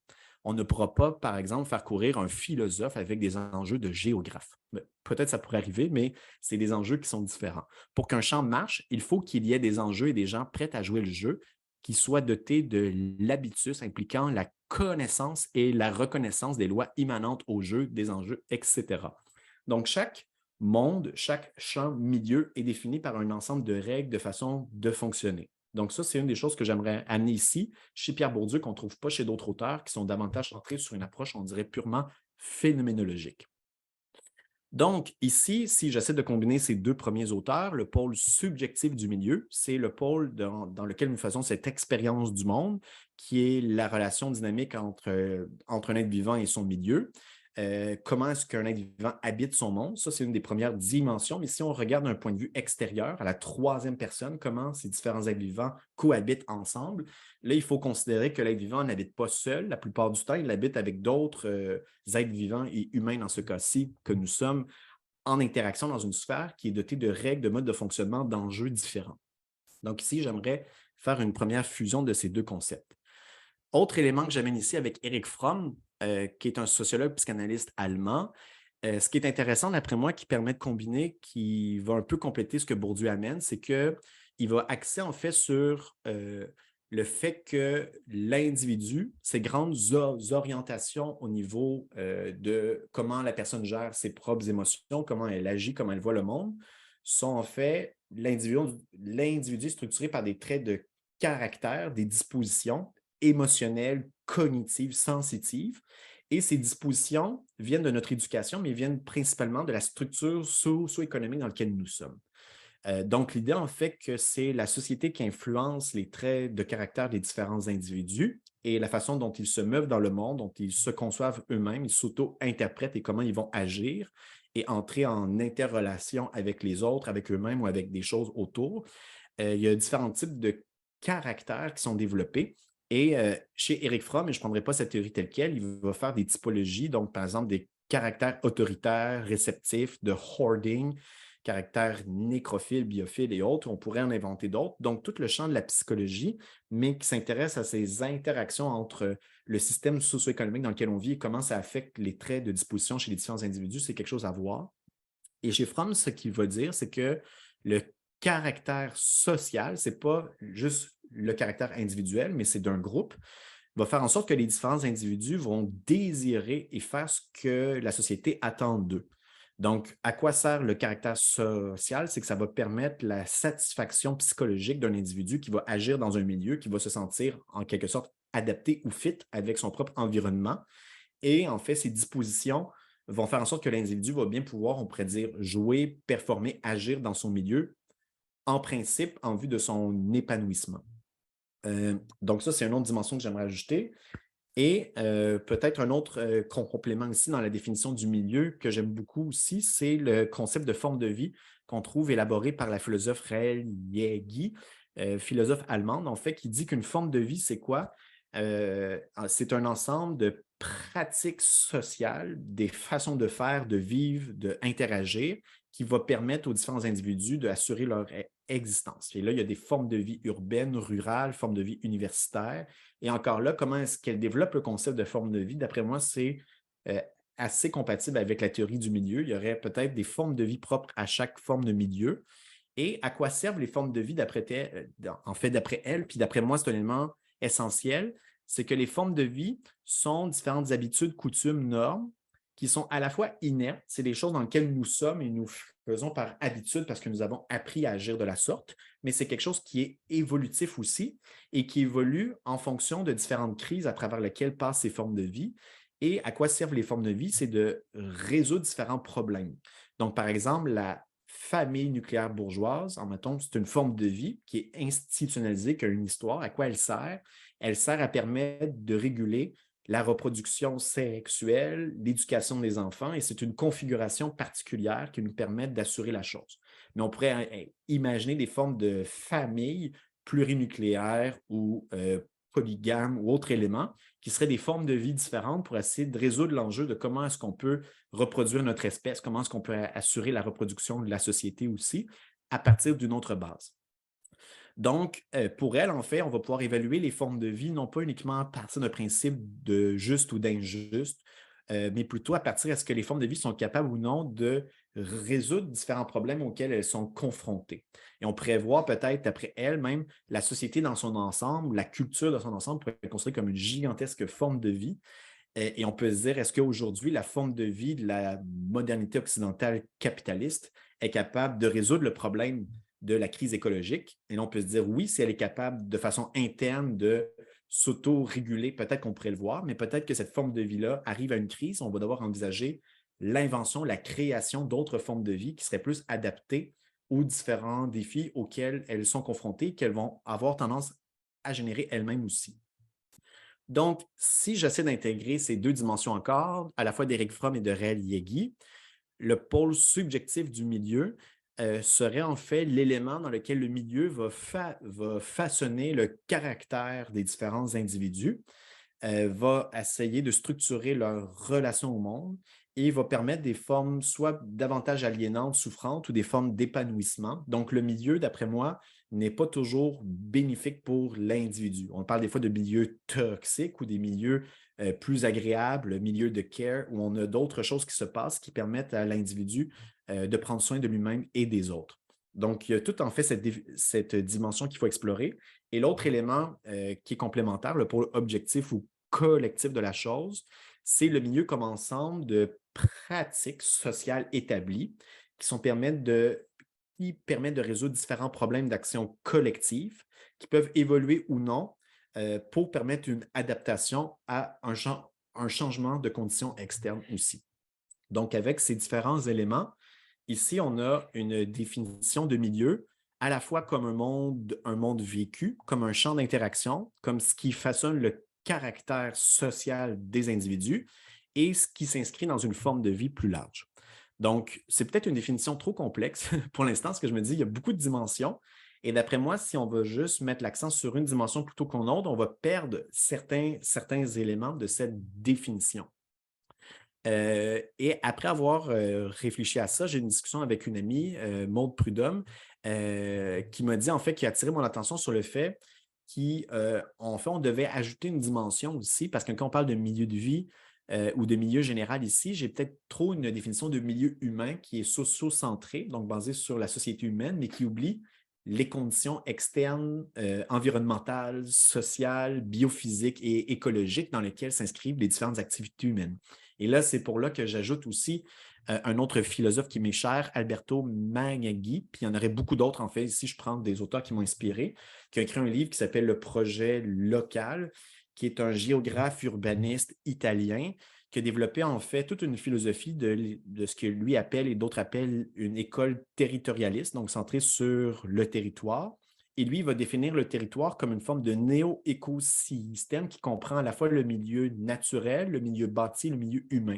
B: On ne pourra pas, par exemple, faire courir un philosophe avec des enjeux de géographe. Peut-être ça pourrait arriver, mais c'est des enjeux qui sont différents. Pour qu'un champ marche, il faut qu'il y ait des enjeux et des gens prêts à jouer le jeu qui soient dotés de l'habitus impliquant la connaissance et la reconnaissance des lois immanentes au jeu, des enjeux, etc. Donc, chaque monde, chaque champ milieu est défini par un ensemble de règles de façon de fonctionner. Donc, ça, c'est une des choses que j'aimerais amener ici, chez Pierre Bourdieu, qu'on ne trouve pas chez d'autres auteurs qui sont davantage centrés sur une approche, on dirait, purement phénoménologique. Donc, ici, si j'essaie de combiner ces deux premiers auteurs, le pôle subjectif du milieu, c'est le pôle dans lequel nous faisons cette expérience du monde, qui est la relation dynamique entre un être vivant et son milieu. Comment est-ce qu'un être vivant habite son monde? Ça, c'est une des premières dimensions. Mais si on regarde d'un point de vue extérieur, à la troisième personne, comment ces différents êtres vivants cohabitent ensemble, là, il faut considérer que l'être vivant n'habite pas seul. La plupart du temps, il habite avec d'autres êtres vivants et humains, dans ce cas-ci, que nous sommes en interaction dans une sphère qui est dotée de règles, de modes de fonctionnement, d'enjeux différents. Donc ici, j'aimerais faire une première fusion de ces deux concepts. Autre élément que j'amène ici avec Erich Fromm, qui est un sociologue psychanalyste allemand. Ce qui est intéressant, d'après moi, qui permet de combiner, qui va un peu compléter ce que Bourdieu amène, c'est qu'il va axer en fait sur le fait que l'individu, ses grandes orientations au niveau de comment la personne gère ses propres émotions, comment elle agit, comment elle voit le monde, sont en fait l'individu est structuré par des traits de caractère, des dispositions émotionnelles, cognitives, sensitives. Et ces dispositions viennent de notre éducation, mais viennent principalement de la structure socio-économique dans laquelle nous sommes. Donc, l'idée, en fait, que c'est la société qui influence les traits de caractère des différents individus et la façon dont ils se meuvent dans le monde, dont ils se conçoivent eux-mêmes, ils s'auto-interprètent et comment ils vont agir et entrer en interrelation avec les autres, avec eux-mêmes ou avec des choses autour. Il y a différents types de caractères qui sont développés. Et chez Eric Fromm, et je ne prendrai pas cette théorie telle quelle, il va faire des typologies, donc par exemple des caractères autoritaires, réceptifs, de hoarding, caractères nécrophiles, biophiles et autres. On pourrait en inventer d'autres. Donc, tout le champ de la psychologie, mais qui s'intéresse à ces interactions entre le système socio-économique dans lequel on vit et comment ça affecte les traits de disposition chez les différents individus, c'est quelque chose à voir. Et chez Fromm, ce qu'il va dire, c'est que le caractère social, ce n'est pas juste le caractère individuel, mais c'est d'un groupe, va faire en sorte que les différents individus vont désirer et faire ce que la société attend d'eux. Donc, à quoi sert le caractère social? C'est que ça va permettre la satisfaction psychologique d'un individu qui va agir dans un milieu, qui va se sentir en quelque sorte adapté ou fit avec son propre environnement. Et en fait, ces dispositions vont faire en sorte que l'individu va bien pouvoir, on pourrait dire, jouer, performer, agir dans son milieu, en principe, en vue de son épanouissement. Donc ça, c'est une autre dimension que j'aimerais ajouter. Et peut-être un autre complément ici dans la définition du milieu que j'aime beaucoup aussi, c'est le concept de forme de vie qu'on trouve élaboré par la philosophe Raël Jägi, philosophe allemande, en fait, qui dit qu'une forme de vie, c'est quoi? C'est un ensemble de pratiques sociales, des façons de faire, de vivre, d'interagir, qui va permettre aux différents individus d'assurer leur existence. Et là, il y a des formes de vie urbaines, rurales, formes de vie universitaires. Et encore là, comment est-ce qu'elle développe le concept de forme de vie? D'après moi, c'est assez compatible avec la théorie du milieu. Il y aurait peut-être des formes de vie propres à chaque forme de milieu. Et à quoi servent les formes de vie d'après elle, puis d'après moi, c'est un élément essentiel, c'est que les formes de vie sont différentes habitudes, coutumes, normes qui sont à la fois inertes, c'est des choses dans lesquelles nous sommes et nous faisons par habitude parce que nous avons appris à agir de la sorte, mais c'est quelque chose qui est évolutif aussi et qui évolue en fonction de différentes crises à travers lesquelles passent ces formes de vie. Et à quoi servent les formes de vie? C'est de résoudre différents problèmes. Donc, par exemple, la famille nucléaire bourgeoise, mettons, c'est une forme de vie qui est institutionnalisée, qui a une histoire. À quoi elle sert? Elle sert à permettre de réguler la reproduction sexuelle, l'éducation des enfants, et c'est une configuration particulière qui nous permet d'assurer la chose. Mais on pourrait imaginer des formes de famille plurinucléaires ou polygames ou autres éléments qui seraient des formes de vie différentes pour essayer de résoudre l'enjeu de comment est-ce qu'on peut reproduire notre espèce, comment est-ce qu'on peut assurer la reproduction de la société aussi à partir d'une autre base. Donc, pour elle, en fait, on va pouvoir évaluer les formes de vie, non pas uniquement à partir d'un principe de juste ou d'injuste, mais plutôt à partir est-ce que les formes de vie sont capables ou non de résoudre différents problèmes auxquels elles sont confrontées. Et on pourrait voir peut-être, après elle, même la société dans son ensemble, la culture dans son ensemble pourrait être considérée comme une gigantesque forme de vie. Et on peut se dire, est-ce qu'aujourd'hui, la forme de vie de la modernité occidentale capitaliste est capable de résoudre le problème de la crise écologique? Et là, on peut se dire oui, si elle est capable de façon interne de s'auto-réguler, peut-être qu'on pourrait le voir, mais peut-être que cette forme de vie-là arrive à une crise, on va devoir envisager l'invention, la création d'autres formes de vie qui seraient plus adaptées aux différents défis auxquels elles sont confrontées, qu'elles vont avoir tendance à générer elles-mêmes aussi. Donc, si j'essaie d'intégrer ces deux dimensions encore, à la fois d'Eric Fromm et de Raël Jägi, le pôle subjectif du milieu serait en fait l'élément dans lequel le milieu va façonner le caractère des différents individus, va essayer de structurer leur relation au monde et va permettre des formes soit davantage aliénantes, souffrantes ou des formes d'épanouissement. Donc, le milieu, d'après moi, n'est pas toujours bénéfique pour l'individu. On parle des fois de milieux toxiques ou des milieux plus agréables, le milieu de care, où on a d'autres choses qui se passent qui permettent à l'individu de prendre soin de lui-même et des autres. Donc, il y a tout en fait cette dimension qu'il faut explorer. Et l'autre élément qui est complémentaire, le pôle objectif ou collectif de la chose, c'est le milieu comme ensemble de pratiques sociales établies qui sont permettent de qui permet de résoudre différents problèmes d'action collective qui peuvent évoluer ou non pour permettre une adaptation à un changement de conditions externes aussi. Donc, avec ces différents éléments, ici, on a une définition de milieu à la fois comme un monde vécu, comme un champ d'interaction, comme ce qui façonne le caractère social des individus et ce qui s'inscrit dans une forme de vie plus large. Donc, c'est peut-être une définition trop complexe pour l'instant, parce que je me dis, il y a beaucoup de dimensions. Et d'après moi, si on va juste mettre l'accent sur une dimension plutôt qu'une autre, on va perdre certains éléments de cette définition. Et après avoir réfléchi à ça, j'ai une discussion avec une amie, Maude Prudhomme, qui m'a dit en fait, qui a attiré mon attention sur le fait qu'en fait, on devait ajouter une dimension aussi, parce que quand on parle de milieu de vie ou de milieu général ici, j'ai peut-être trop une définition de milieu humain qui est socio-centrée, donc basée sur la société humaine, mais qui oublie les conditions externes, environnementales, sociales, biophysiques et écologiques dans lesquelles s'inscrivent les différentes activités humaines. Et là, c'est pour là que j'ajoute aussi un autre philosophe qui m'est cher, Alberto Magnaghi, puis il y en aurait beaucoup d'autres, en fait. Ici, je prends des auteurs qui m'ont inspiré, qui ont écrit un livre qui s'appelle Le projet local, qui est un géographe urbaniste italien qui a développé, en fait, toute une philosophie de ce que lui appelle et d'autres appellent une école territorialiste, donc centrée sur le territoire. Et lui, il va définir le territoire comme une forme de néo-écosystème qui comprend à la fois le milieu naturel, le milieu bâti, le milieu humain.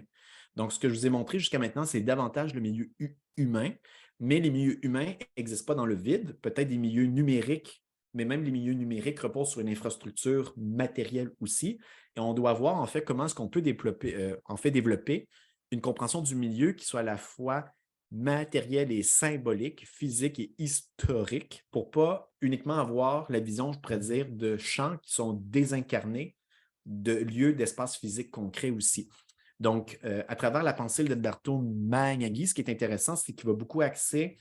B: Donc, ce que je vous ai montré jusqu'à maintenant, c'est davantage le milieu humain, mais les milieux humains n'existent pas dans le vide, peut-être des milieux numériques, mais même les milieux numériques reposent sur une infrastructure matérielle aussi. Et on doit voir en fait comment est-ce qu'on peut développer une compréhension du milieu qui soit à la fois matériel et symbolique, physique et historique, pour ne pas uniquement avoir la vision, je pourrais dire, de champs qui sont désincarnés de lieux d'espace physique concret aussi. Donc, à travers la pensée d'Alberto Magnaghi, ce qui est intéressant, c'est qu'il va beaucoup axer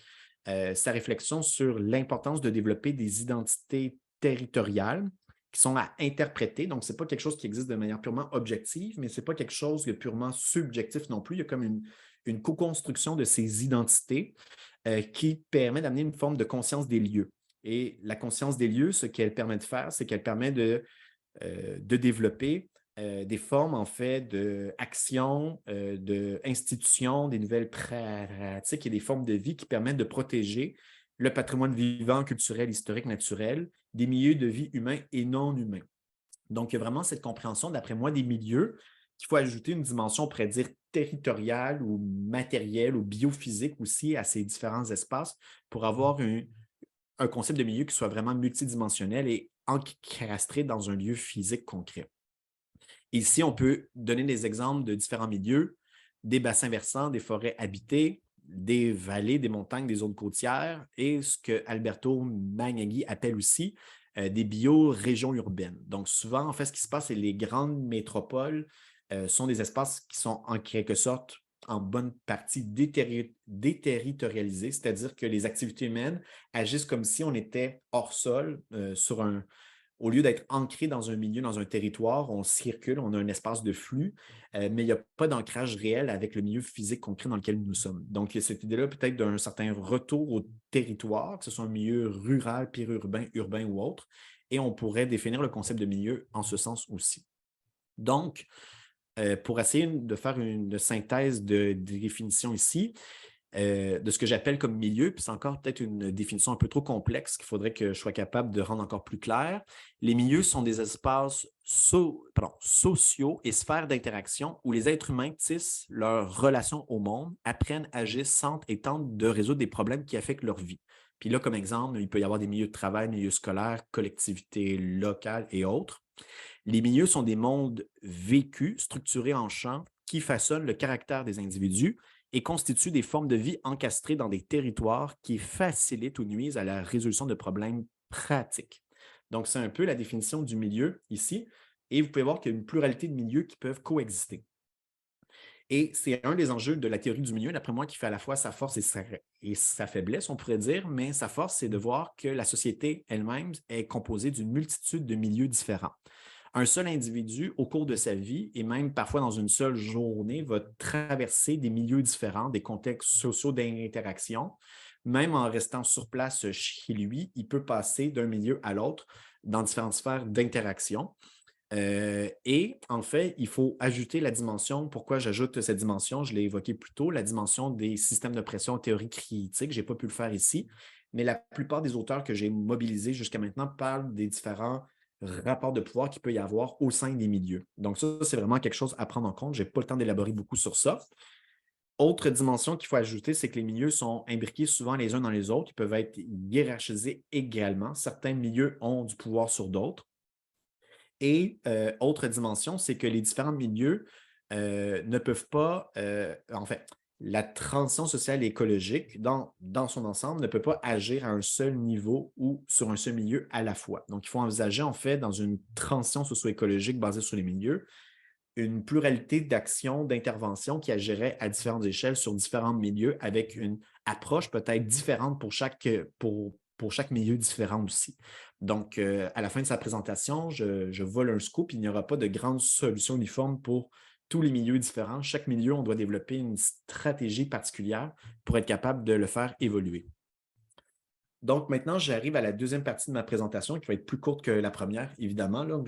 B: sa réflexion sur l'importance de développer des identités territoriales qui sont à interpréter. Donc, ce n'est pas quelque chose qui existe de manière purement objective, mais ce n'est pas quelque chose de purement subjectif non plus. Il y a comme une co-construction de ces identités qui permet d'amener une forme de conscience des lieux. Et la conscience des lieux, ce qu'elle permet de faire, c'est qu'elle permet de développer des formes, en fait, d'action, d'institutions, des nouvelles pratiques et des formes de vie qui permettent de protéger le patrimoine vivant, culturel, historique, naturel, des milieux de vie humains et non humains. Donc, il y a vraiment cette compréhension, d'après moi, des milieux qu'il faut ajouter une dimension, on pourrait dire, territoriale ou matérielle ou biophysique aussi à ces différents espaces pour avoir un concept de milieu qui soit vraiment multidimensionnel et encastré dans un lieu physique concret. Ici, on peut donner des exemples de différents milieux, des bassins versants, des forêts habitées, des vallées, des montagnes, des zones côtières et ce que Alberto Magnaghi appelle aussi des biorégions urbaines. Donc, souvent, en fait, ce qui se passe, c'est que les grandes métropoles sont des espaces qui sont en quelque sorte en bonne partie déterritorialisés, c'est-à-dire que les activités humaines agissent comme si on était hors sol, au lieu d'être ancré dans un milieu, dans un territoire, on circule, on a un espace de flux, mais il n'y a pas d'ancrage réel avec le milieu physique concret dans lequel nous sommes. Donc, il y a cette idée-là peut-être d'un certain retour au territoire, que ce soit un milieu rural, périurbain, urbain ou autre, et on pourrait définir le concept de milieu en ce sens aussi. Donc, pour essayer de faire une synthèse de définition ici, de ce que j'appelle comme milieu, puis c'est encore peut-être une définition un peu trop complexe qu'il faudrait que je sois capable de rendre encore plus clair. Les milieux sont des espaces sociaux et sphères d'interaction où les êtres humains tissent leurs relations au monde, apprennent, agissent, sentent et tentent de résoudre des problèmes qui affectent leur vie. Puis là, comme exemple, il peut y avoir des milieux de travail, milieux scolaires, collectivités locales et autres. Les milieux sont des mondes vécus, structurés en champs, qui façonnent le caractère des individus et constituent des formes de vie encastrées dans des territoires qui facilitent ou nuisent à la résolution de problèmes pratiques. Donc, c'est un peu la définition du milieu ici. Et vous pouvez voir qu'il y a une pluralité de milieux qui peuvent coexister. Et c'est un des enjeux de la théorie du milieu, d'après moi, qui fait à la fois sa force et sa faiblesse, on pourrait dire, mais sa force, c'est de voir que la société elle-même est composée d'une multitude de milieux différents. Un seul individu, au cours de sa vie, et même parfois dans une seule journée, va traverser des milieux différents, des contextes sociaux d'interaction, même en restant sur place chez lui, il peut passer d'un milieu à l'autre dans différentes sphères d'interaction. Et en fait, il faut ajouter la dimension. Pourquoi j'ajoute cette dimension? Je l'ai évoqué plus tôt, la dimension des systèmes de pression théorie critique. Je n'ai pas pu le faire ici, mais la plupart des auteurs que j'ai mobilisés jusqu'à maintenant parlent des différents rapports de pouvoir qu'il peut y avoir au sein des milieux. Donc ça, c'est vraiment quelque chose à prendre en compte. Je n'ai pas le temps d'élaborer beaucoup sur ça. Autre dimension qu'il faut ajouter, c'est que les milieux sont imbriqués souvent les uns dans les autres. Ils peuvent être hiérarchisés également. Certains milieux ont du pouvoir sur d'autres. Et autre dimension, c'est que les différents milieux ne peuvent pas, en fait, la transition sociale et écologique dans son ensemble ne peut pas agir à un seul niveau ou sur un seul milieu à la fois. Donc, il faut envisager, en fait, dans une transition socio-écologique basée sur les milieux, une pluralité d'actions, d'interventions qui agiraient à différentes échelles sur différents milieux avec une approche peut-être différente pour chaque milieu différent aussi. Donc, à la fin de sa présentation, je vole un scoop. Il n'y aura pas de grande solution uniforme pour tous les milieux différents. Chaque milieu, on doit développer une stratégie particulière pour être capable de le faire évoluer. Donc, maintenant, j'arrive à la deuxième partie de ma présentation qui va être plus courte que la première, évidemment. Là,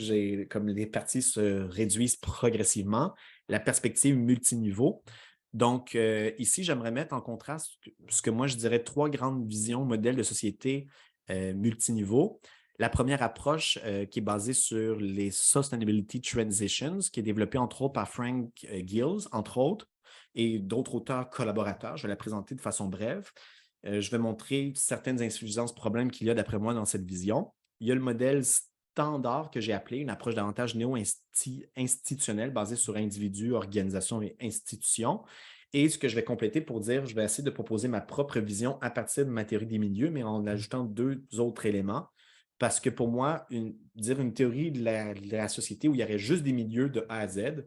B: comme les parties se réduisent progressivement, la perspective multiniveau. Donc, ici, j'aimerais mettre en contraste ce que moi, je dirais trois grandes visions, modèles de société multiniveau. La première approche qui est basée sur les Sustainability Transitions, qui est développée entre autres par Frank Gills, entre autres, et d'autres auteurs collaborateurs. Je vais la présenter de façon brève. Je vais montrer certaines insuffisances, problèmes qu'il y a d'après moi dans cette vision. Il y a le modèle standard que j'ai appelé une approche davantage néo-institutionnelle basée sur individus, organisations et institutions. Et ce que je vais compléter pour dire, je vais essayer de proposer ma propre vision à partir de ma théorie des milieux, mais en ajoutant deux autres éléments. Parce que pour moi, dire une théorie de la société où il y aurait juste des milieux de A à Z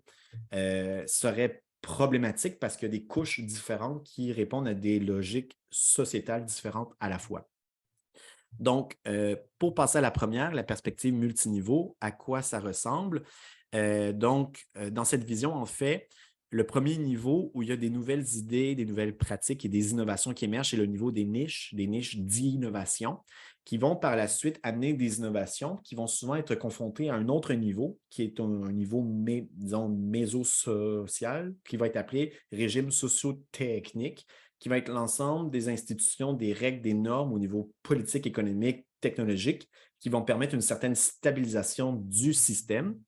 B: serait problématique parce qu'il y a des couches différentes qui répondent à des logiques sociétales différentes à la fois. Donc, pour passer à la première, la perspective multiniveau, à quoi ça ressemble? Dans cette vision, en fait, le premier niveau où il y a des nouvelles idées, des nouvelles pratiques et des innovations qui émergent, c'est le niveau des niches d'innovation, qui vont par la suite amener des innovations qui vont souvent être confrontées à un autre niveau, qui est un niveau, disons, mésosocial, qui va être appelé régime socio-technique, qui va être l'ensemble des institutions, des règles, des normes au niveau politique, économique, technologique, qui vont permettre une certaine stabilisation du système.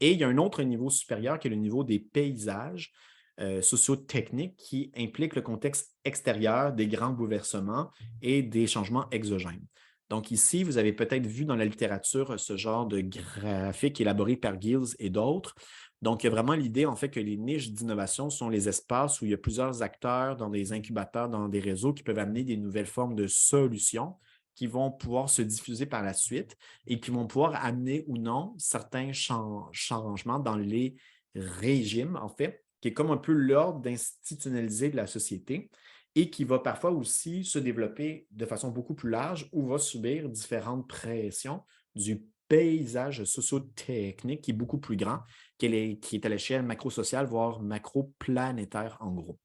B: Et il y a un autre niveau supérieur qui est le niveau des paysages socio-techniques qui implique le contexte extérieur des grands bouleversements et des changements exogènes. Donc ici, vous avez peut-être vu dans la littérature ce genre de graphique élaboré par Gills et d'autres. Donc, il y a vraiment l'idée, en fait, que les niches d'innovation sont les espaces où il y a plusieurs acteurs dans des incubateurs, dans des réseaux qui peuvent amener des nouvelles formes de solutions qui vont pouvoir se diffuser par la suite et qui vont pouvoir amener ou non certains changements dans les régimes, en fait, qui est comme un peu l'ordre d'institutionnaliser de la société et qui va parfois aussi se développer de façon beaucoup plus large ou va subir différentes pressions du paysage socio-technique qui est beaucoup plus grand, qui est à l'échelle macro-sociale, voire macro-planétaire en gros.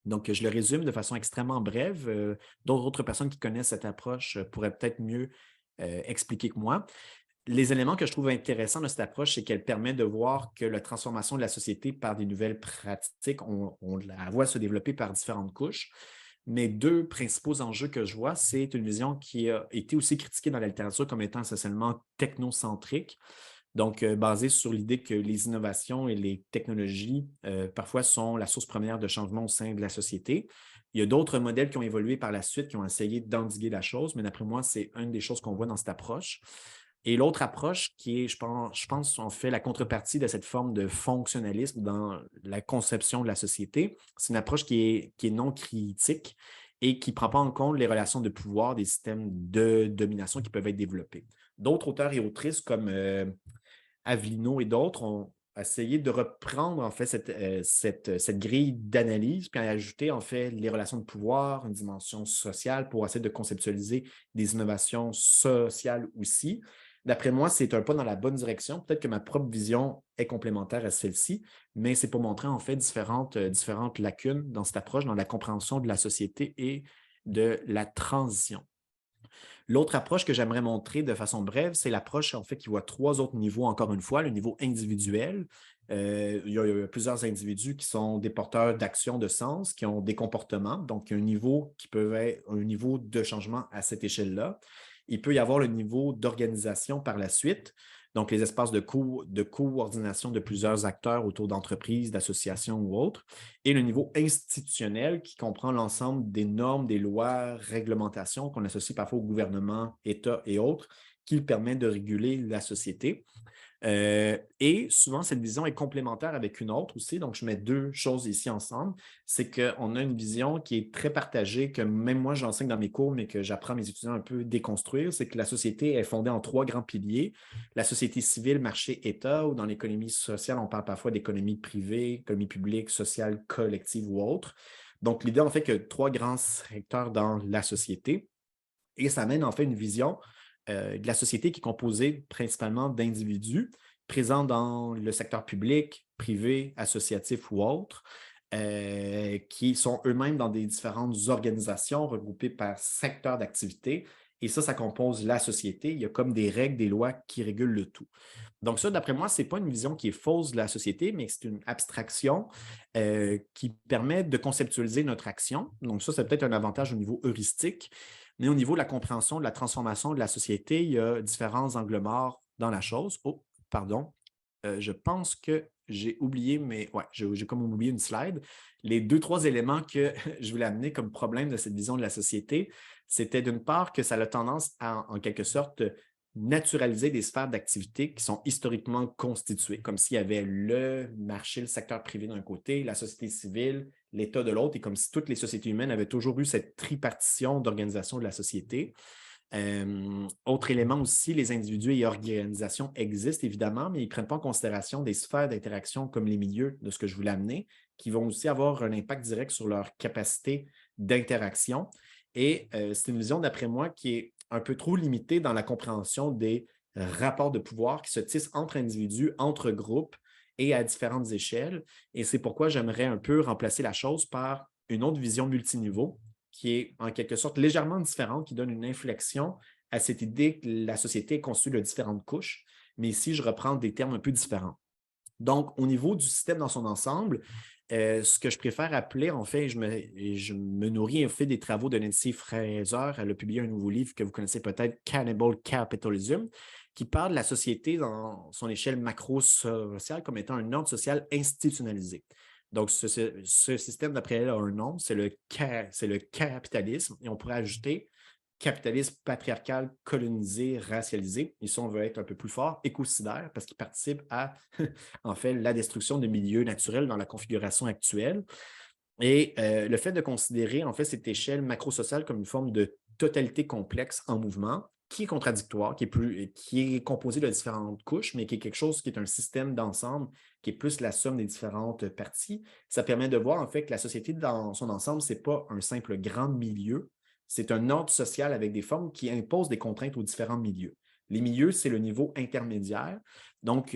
B: Donc, je le résume de façon extrêmement brève. D'autres personnes qui connaissent cette approche pourraient peut-être mieux expliquer que moi. Les éléments que je trouve intéressants de cette approche, c'est qu'elle permet de voir que la transformation de la société par des nouvelles pratiques, on la voit se développer par différentes couches. Mais deux principaux enjeux que je vois, c'est une vision qui a été aussi critiquée dans la littérature comme étant essentiellement technocentrique. Donc, basé sur l'idée que les innovations et les technologies, parfois, sont la source première de changement au sein de la société. Il y a d'autres modèles qui ont évolué par la suite, qui ont essayé d'endiguer la chose, mais d'après moi, c'est une des choses qu'on voit dans cette approche. Et l'autre approche qui est, je pense, en fait, la contrepartie de cette forme de fonctionnalisme dans la conception de la société, c'est une approche qui est non critique et qui ne prend pas en compte les relations de pouvoir des systèmes de domination qui peuvent être développés. D'autres auteurs et autrices comme Avellino et d'autres ont essayé de reprendre en fait cette grille d'analyse, puis à ajouter en fait les relations de pouvoir, une dimension sociale pour essayer de conceptualiser des innovations sociales aussi. D'après moi, c'est un pas dans la bonne direction. Peut-être que ma propre vision est complémentaire à celle-ci, mais c'est pour montrer en fait différentes lacunes dans cette approche, dans la compréhension de la société et de la transition. L'autre approche que j'aimerais montrer de façon brève, c'est l'approche en fait qui voit trois autres niveaux, encore une fois, le niveau individuel. Il y a plusieurs individus qui sont des porteurs d'actions de sens, qui ont des comportements, donc un niveau qui peut être un niveau de changement à cette échelle-là. Il peut y avoir le niveau d'organisation par la suite, donc les espaces de coordination de plusieurs acteurs autour d'entreprises, d'associations ou autres, et le niveau institutionnel qui comprend l'ensemble des normes, des lois, réglementations qu'on associe parfois au gouvernement, État et autres, qui permettent de réguler la société. Et souvent, cette vision est complémentaire avec une autre aussi. Donc, je mets deux choses ici ensemble. C'est qu'on a une vision qui est très partagée, que même moi, j'enseigne dans mes cours, mais que j'apprends à mes étudiants un peu à déconstruire. C'est que la société est fondée en trois grands piliers. La société civile, marché, État, ou dans l'économie sociale, on parle parfois d'économie privée, économie publique, sociale, collective ou autre. Donc, l'idée, en fait, que trois grands secteurs dans la société. Et ça mène en fait une vision de la société qui est composée principalement d'individus présents dans le secteur public, privé, associatif ou autre, qui sont eux-mêmes dans des différentes organisations regroupées par secteur d'activité. Et ça compose la société. Il y a comme des règles, des lois qui régulent le tout. Donc ça, d'après moi, ce n'est pas une vision qui est fausse de la société, mais c'est une abstraction qui permet de conceptualiser notre action. Donc ça, c'est peut-être un avantage au niveau heuristique. Mais au niveau de la compréhension de la transformation de la société, il y a différents angles morts dans la chose. Oh, pardon. Je pense que j'ai oublié, mais ouais, j'ai comme oublié une slide. Les deux, trois éléments que je voulais amener comme problème de cette vision de la société, c'était d'une part que ça a tendance à, en quelque sorte, naturaliser des sphères d'activité qui sont historiquement constituées, comme s'il y avait le marché, le secteur privé d'un côté, la société civile, l'État de l'autre, et comme si toutes les sociétés humaines avaient toujours eu cette tripartition d'organisation de la société. Autre élément aussi, les individus et organisations existent évidemment, mais ils ne prennent pas en considération des sphères d'interaction comme les milieux de ce que je voulais amener, qui vont aussi avoir un impact direct sur leur capacité d'interaction. Et c'est une vision, d'après moi, qui est un peu trop limitée dans la compréhension des rapports de pouvoir qui se tissent entre individus, entre groupes et à différentes échelles. Et c'est pourquoi j'aimerais un peu remplacer la chose par une autre vision multiniveau qui est en quelque sorte légèrement différente, qui donne une inflexion à cette idée que la société est constituée de différentes couches. Mais ici, je reprends des termes un peu différents. Donc, au niveau du système dans son ensemble, ce que je préfère appeler, en fait, je me nourris et fais des travaux de Nancy Fraser. Elle a publié un nouveau livre que vous connaissez peut-être, Cannibal Capitalism, qui parle de la société dans son échelle macro-sociale comme étant un ordre social institutionnalisé. Donc, ce système, d'après elle, a un nom, c'est le capitalisme. Et on pourrait ajouter capitalisme patriarcal, colonisé, racialisé. Ici, on veut être un peu plus fort, écocidaire, parce qu'il participe à, en fait, la destruction de milieux naturels dans la configuration actuelle. Et le fait de considérer, en fait, cette échelle macro-sociale comme une forme de totalité complexe en mouvement, qui est contradictoire, qui est composé de différentes couches, mais qui est quelque chose qui est un système d'ensemble, qui est plus la somme des différentes parties. Ça permet de voir, en fait, que la société dans son ensemble, ce n'est pas un simple grand milieu, c'est un ordre social avec des formes qui imposent des contraintes aux différents milieux. Les milieux, c'est le niveau intermédiaire, donc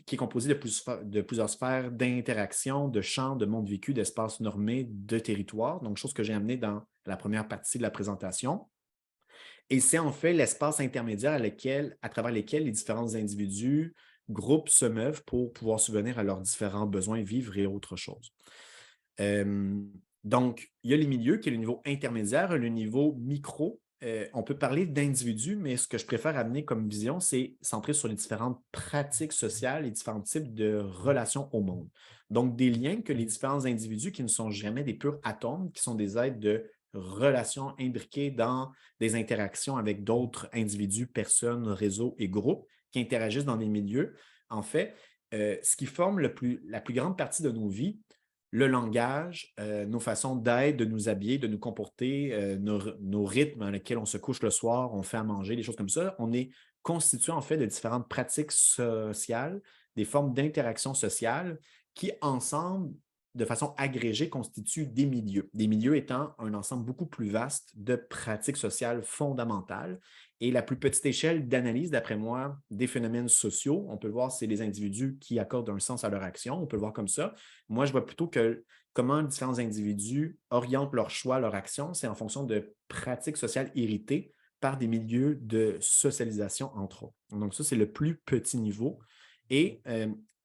B: qui est composé de plusieurs sphères d'interaction, de champs, de monde vécu, d'espaces normés, de territoires, donc chose que j'ai amenée dans la première partie de la présentation. Et c'est en fait l'espace intermédiaire à travers lequel les différents individus, groupes se meuvent pour pouvoir subvenir à leurs différents besoins, vivre et autre chose. Donc, il y a les milieux qui est le niveau intermédiaire, le niveau micro. On peut parler d'individus, mais ce que je préfère amener comme vision, c'est centré sur les différentes pratiques sociales et différents types de relations au monde. Donc, des liens que les différents individus qui ne sont jamais des purs atomes, qui sont des êtres de relations imbriquées dans des interactions avec d'autres individus, personnes, réseaux et groupes qui interagissent dans des milieux. En fait, ce qui forme la plus grande partie de nos vies, le langage, nos façons d'être, de nous habiller, de nous comporter, nos rythmes dans lesquels on se couche le soir, on fait à manger, des choses comme ça. On est constitué en fait de différentes pratiques sociales, des formes d'interaction sociale qui, ensemble, de façon agrégée, constituent des milieux. Des milieux étant un ensemble beaucoup plus vaste de pratiques sociales fondamentales. Et la plus petite échelle d'analyse, d'après moi, des phénomènes sociaux, on peut le voir, c'est les individus qui accordent un sens à leur action, on peut le voir comme ça. Moi, je vois plutôt que comment différents individus orientent leur choix, leur action, c'est en fonction de pratiques sociales héritées par des milieux de socialisation, entre autres. Donc, ça, c'est le plus petit niveau. Et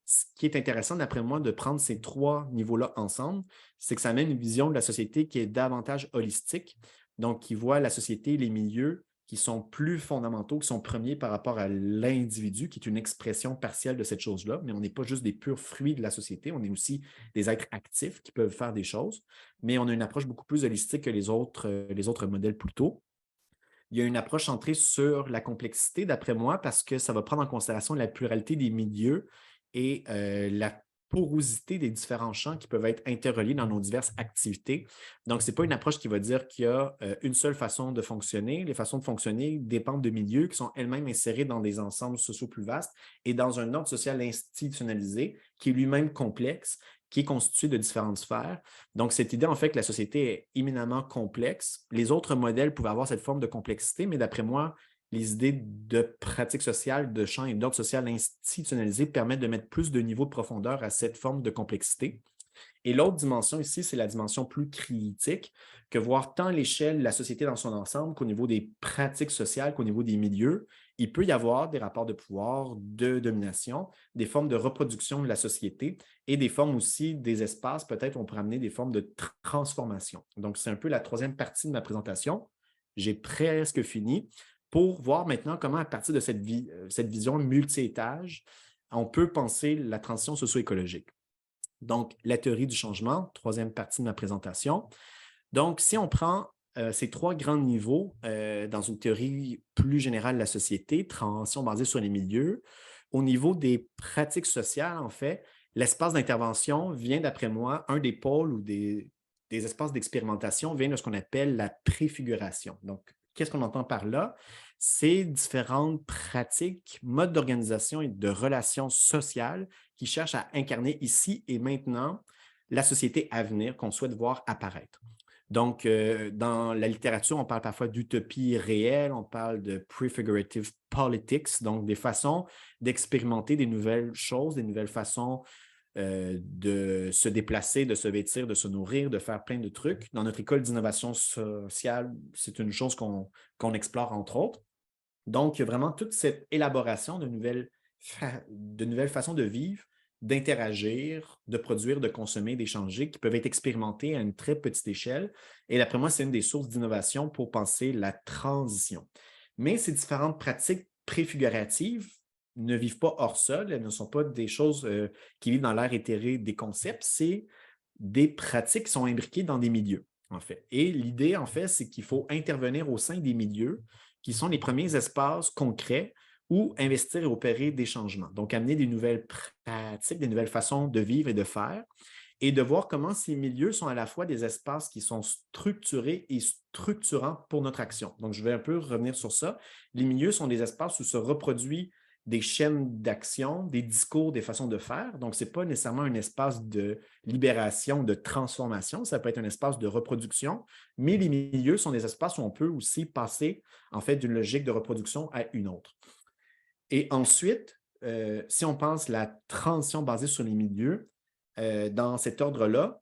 B: ce qui est intéressant, d'après moi, de prendre ces trois niveaux-là ensemble, c'est que ça amène une vision de la société qui est davantage holistique, donc qui voit la société, les milieux qui sont plus fondamentaux, qui sont premiers par rapport à l'individu, qui est une expression partielle de cette chose-là, mais on n'est pas juste des purs fruits de la société, on est aussi des êtres actifs qui peuvent faire des choses, mais on a une approche beaucoup plus holistique que les autres modèles plus tôt. Il y a une approche centrée sur la complexité, d'après moi, parce que ça va prendre en considération la pluralité des milieux et la porosité des différents champs qui peuvent être interreliés dans nos diverses activités. Donc, ce n'est pas une approche qui va dire qu'il y a une seule façon de fonctionner. Les façons de fonctionner dépendent de milieux qui sont elles-mêmes insérés dans des ensembles sociaux plus vastes et dans un ordre social institutionnalisé qui est lui-même complexe, qui est constitué de différentes sphères. Donc, cette idée, en fait, que la société est éminemment complexe. Les autres modèles pouvaient avoir cette forme de complexité, mais d'après moi, les idées de pratique sociale, de champ et d'ordre social institutionnalisé permettent de mettre plus de niveau de profondeur à cette forme de complexité. Et l'autre dimension ici, c'est la dimension plus critique, que voir tant l'échelle de la société dans son ensemble qu'au niveau des pratiques sociales, qu'au niveau des milieux, il peut y avoir des rapports de pouvoir, de domination, des formes de reproduction de la société et des formes aussi des espaces, peut-être on pourrait amener des formes de transformation. Donc, c'est un peu la troisième partie de ma présentation. J'ai presque fini pour voir maintenant comment, à partir de cette vision multi-étage, on peut penser la transition socio-écologique. Donc, la théorie du changement, troisième partie de ma présentation. Donc, si on prend ces trois grands niveaux dans une théorie plus générale de la société, transition basée sur les milieux, au niveau des pratiques sociales, en fait, l'espace d'intervention vient, d'après moi, un des pôles ou des espaces d'expérimentation vient de ce qu'on appelle la préfiguration. Donc, qu'est-ce qu'on entend par là? C'est différentes pratiques, modes d'organisation et de relations sociales qui cherchent à incarner ici et maintenant la société à venir qu'on souhaite voir apparaître. Donc, dans la littérature, on parle parfois d'utopie réelle, on parle de prefigurative politics, donc des façons d'expérimenter des nouvelles choses, des nouvelles façons de se déplacer, de se vêtir, de se nourrir, de faire plein de trucs. Dans notre école d'innovation sociale, c'est une chose qu'on explore entre autres. Donc, il y a vraiment toute cette élaboration de nouvelles façons de vivre, d'interagir, de produire, de consommer, d'échanger, qui peuvent être expérimentées à une très petite échelle. Et d'après moi, c'est une des sources d'innovation pour penser la transition. Mais ces différentes pratiques préfiguratives ne vivent pas hors sol, elles ne sont pas des choses qui vivent dans l'air éthéré des concepts, c'est des pratiques qui sont imbriquées dans des milieux, en fait. Et l'idée, en fait, c'est qu'il faut intervenir au sein des milieux qui sont les premiers espaces concrets où investir et opérer des changements. Donc, amener des nouvelles pratiques, des nouvelles façons de vivre et de faire, et de voir comment ces milieux sont à la fois des espaces qui sont structurés et structurants pour notre action. Donc, je vais un peu revenir sur ça. Les milieux sont des espaces où se reproduit des chaînes d'action, des discours, des façons de faire. Donc, ce n'est pas nécessairement un espace de libération, de transformation. Ça peut être un espace de reproduction, mais les milieux sont des espaces où on peut aussi passer, en fait, d'une logique de reproduction à une autre. Et ensuite, si on pense la transition basée sur les milieux, dans cet ordre-là,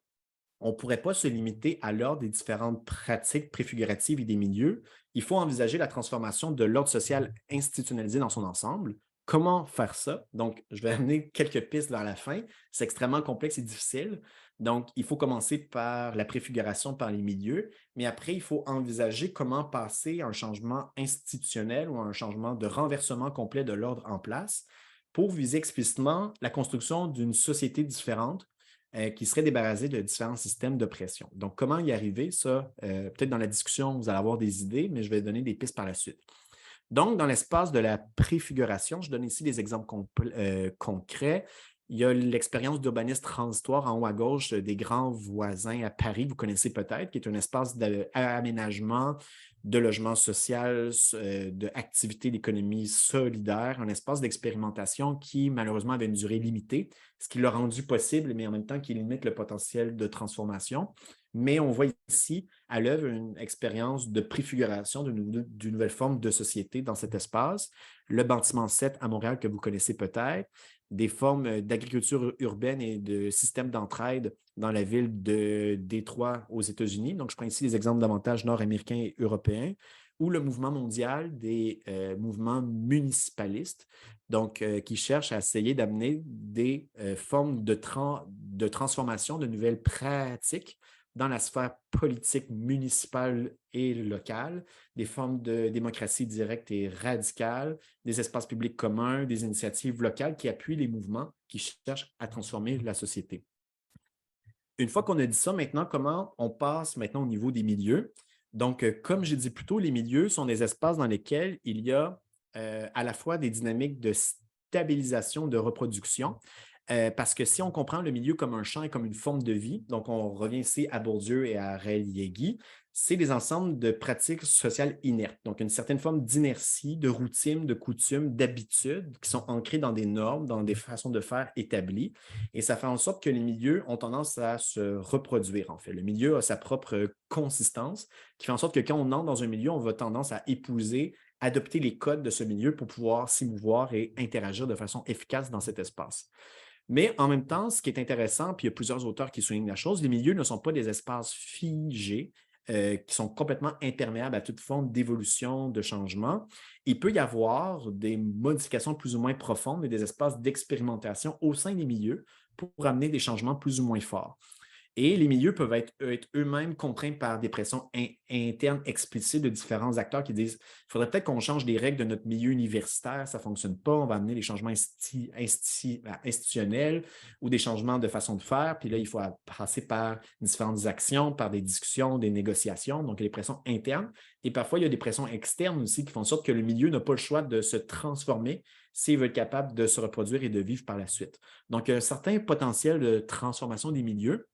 B: on ne pourrait pas se limiter à l'ordre des différentes pratiques préfiguratives et des milieux. Il faut envisager la transformation de l'ordre social institutionnalisé dans son ensemble. Comment faire ça? Donc, je vais amener quelques pistes vers la fin. C'est extrêmement complexe et difficile. Donc, il faut commencer par la préfiguration par les milieux, mais après, il faut envisager comment passer à un changement institutionnel ou à un changement de renversement complet de l'ordre en place pour viser explicitement la construction d'une société différente qui serait débarrassée de différents systèmes d'oppression. Donc, comment y arriver? Ça, peut-être dans la discussion, vous allez avoir des idées, mais je vais donner des pistes par la suite. Donc, dans l'espace de la préfiguration, je donne ici des exemples concrets. Il y a l'expérience d'urbanisme transitoire en haut à gauche des grands voisins à Paris, vous connaissez peut-être, qui est un espace d'aménagement, de logement social, d'activité d'économie solidaire, un espace d'expérimentation qui, malheureusement, avait une durée limitée, ce qui l'a rendu possible, mais en même temps qui limite le potentiel de transformation. mais on voit ici à l'œuvre une expérience de préfiguration d'une nouvelle forme de société dans cet espace. Le bâtiment 7 à Montréal, que vous connaissez peut-être, des formes d'agriculture urbaine et de systèmes d'entraide dans la ville de Détroit aux États-Unis. Donc, je prends ici des exemples davantage nord-américains et européens, ou le mouvement mondial des mouvements municipalistes, donc qui cherchent à essayer d'amener des formes de transformation, de nouvelles pratiques dans la sphère politique municipale et locale, des formes de démocratie directe et radicale, des espaces publics communs, des initiatives locales qui appuient les mouvements qui cherchent à transformer la société. Une fois qu'on a dit ça, maintenant, comment on passe maintenant au niveau des milieux? Donc, comme j'ai dit plus tôt, les milieux sont des espaces dans lesquels il y a à la fois des dynamiques de stabilisation, de reproduction, parce que si on comprend le milieu comme un champ et comme une forme de vie, donc on revient ici à Bourdieu et à Raël Yegui, c'est des ensembles de pratiques sociales inertes, donc une certaine forme d'inertie, de routine, de coutume, d'habitudes qui sont ancrées dans des normes, dans des façons de faire établies. Et ça fait en sorte que les milieux ont tendance à se reproduire, en fait. Le milieu a sa propre consistance, qui fait en sorte que quand on entre dans un milieu, on va tendance à épouser, adopter les codes de ce milieu pour pouvoir s'émouvoir et interagir de façon efficace dans cet espace. Mais en même temps, ce qui est intéressant, puis il y a plusieurs auteurs qui soulignent la chose, les milieux ne sont pas des espaces figés, qui sont complètement imperméables à toute forme d'évolution, de changement. Il peut y avoir des modifications plus ou moins profondes et des espaces d'expérimentation au sein des milieux pour amener des changements plus ou moins forts. Et les milieux peuvent être eux-mêmes contraints par des pressions internes explicites de différents acteurs qui disent il faudrait peut-être qu'on change les règles de notre milieu universitaire, ça ne fonctionne pas, on va amener des changements institutionnels ou des changements de façon de faire. Puis là, il faut passer par différentes actions, par des discussions, des négociations. Donc, il y a des pressions internes. Et parfois, il y a des pressions externes aussi qui font en sorte que le milieu n'a pas le choix de se transformer s'il veut être capable de se reproduire et de vivre par la suite. Donc, il y a un certain potentiel de transformation des milieux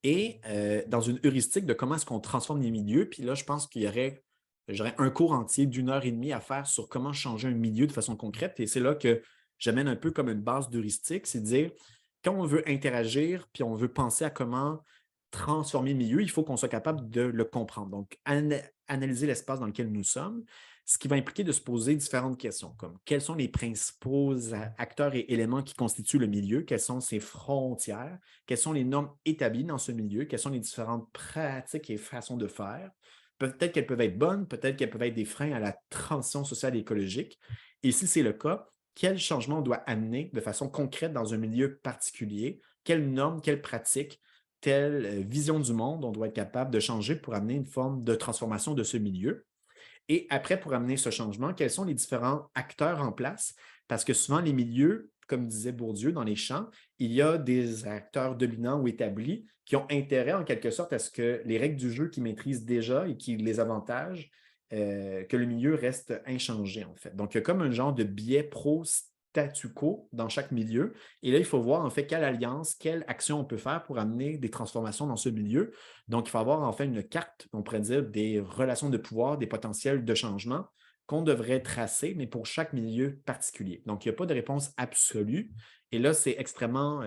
B: et dans une heuristique de comment est-ce qu'on transforme les milieux. Puis là, je pense j'aurais un cours entier d'1 heure et demie à faire sur comment changer un milieu de façon concrète. Et c'est là que j'amène un peu comme une base d'heuristique, c'est de dire, quand on veut interagir, puis on veut penser à comment transformer le milieu, il faut qu'on soit capable de le comprendre. Donc, analyser l'espace dans lequel nous sommes, ce qui va impliquer de se poser différentes questions, comme quels sont les principaux acteurs et éléments qui constituent le milieu, quelles sont ses frontières, quelles sont les normes établies dans ce milieu, quelles sont les différentes pratiques et façons de faire. Peut-être qu'elles peuvent être bonnes, peut-être qu'elles peuvent être des freins à la transition sociale et écologique. Et si c'est le cas, quel changement on doit amener de façon concrète dans un milieu particulier, quelles normes, quelles pratiques, telle vision du monde on doit être capable de changer pour amener une forme de transformation de ce milieu. Et après, pour amener ce changement, quels sont les différents acteurs en place? Parce que souvent, les milieux, comme disait Bourdieu, dans les champs, il y a des acteurs dominants ou établis qui ont intérêt, en quelque sorte, à ce que les règles du jeu qu'ils maîtrisent déjà et qui les avantagent, que le milieu reste inchangé, en fait. Donc, il y a comme un genre de biais pro-statu quo dans chaque milieu. Et là, il faut voir, en fait, quelle alliance, quelle action on peut faire pour amener des transformations dans ce milieu. Donc, il faut avoir en fait une carte, on pourrait dire, des relations de pouvoir, des potentiels de changement qu'on devrait tracer, mais pour chaque milieu particulier. Donc, il n'y a pas de réponse absolue. Et là, c'est extrêmement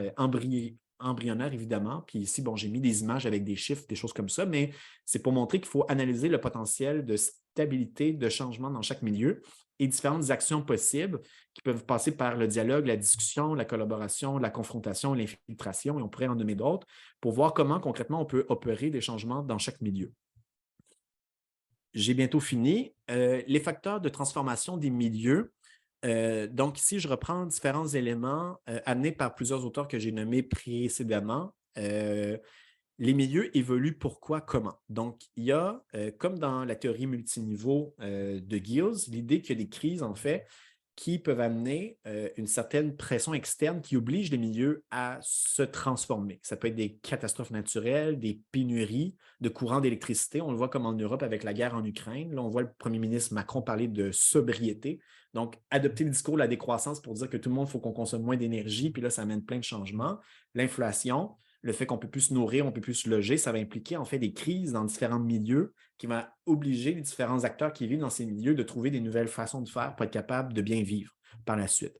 B: embryonnaire, évidemment. Puis ici, bon, j'ai mis des images avec des chiffres, des choses comme ça, mais c'est pour montrer qu'il faut analyser le potentiel de stabilité, de changement dans chaque milieu et différentes actions possibles qui peuvent passer par le dialogue, la discussion, la collaboration, la confrontation, l'infiltration, et on pourrait en nommer d'autres, pour voir comment concrètement on peut opérer des changements dans chaque milieu. J'ai bientôt fini. Les facteurs de transformation des milieux. Donc ici, je reprends différents éléments amenés par plusieurs auteurs que j'ai nommés précédemment. Les milieux évoluent pourquoi, comment. Donc, il y a, comme dans la théorie multiniveau de Giles, l'idée qu'il y a des crises, en fait, qui peuvent amener une certaine pression externe qui oblige les milieux à se transformer. Ça peut être des catastrophes naturelles, des pénuries de courant d'électricité. On le voit comme en Europe avec la guerre en Ukraine. Là, on voit le premier ministre Macron parler de sobriété. Donc, adopter le discours de la décroissance pour dire que tout le monde, il faut qu'on consomme moins d'énergie, puis là, ça amène plein de changements. L'inflation, le fait qu'on ne peut plus se nourrir, on ne peut plus se loger, ça va impliquer en fait des crises dans différents milieux qui vont obliger les différents acteurs qui vivent dans ces milieux de trouver des nouvelles façons de faire pour être capables de bien vivre par la suite.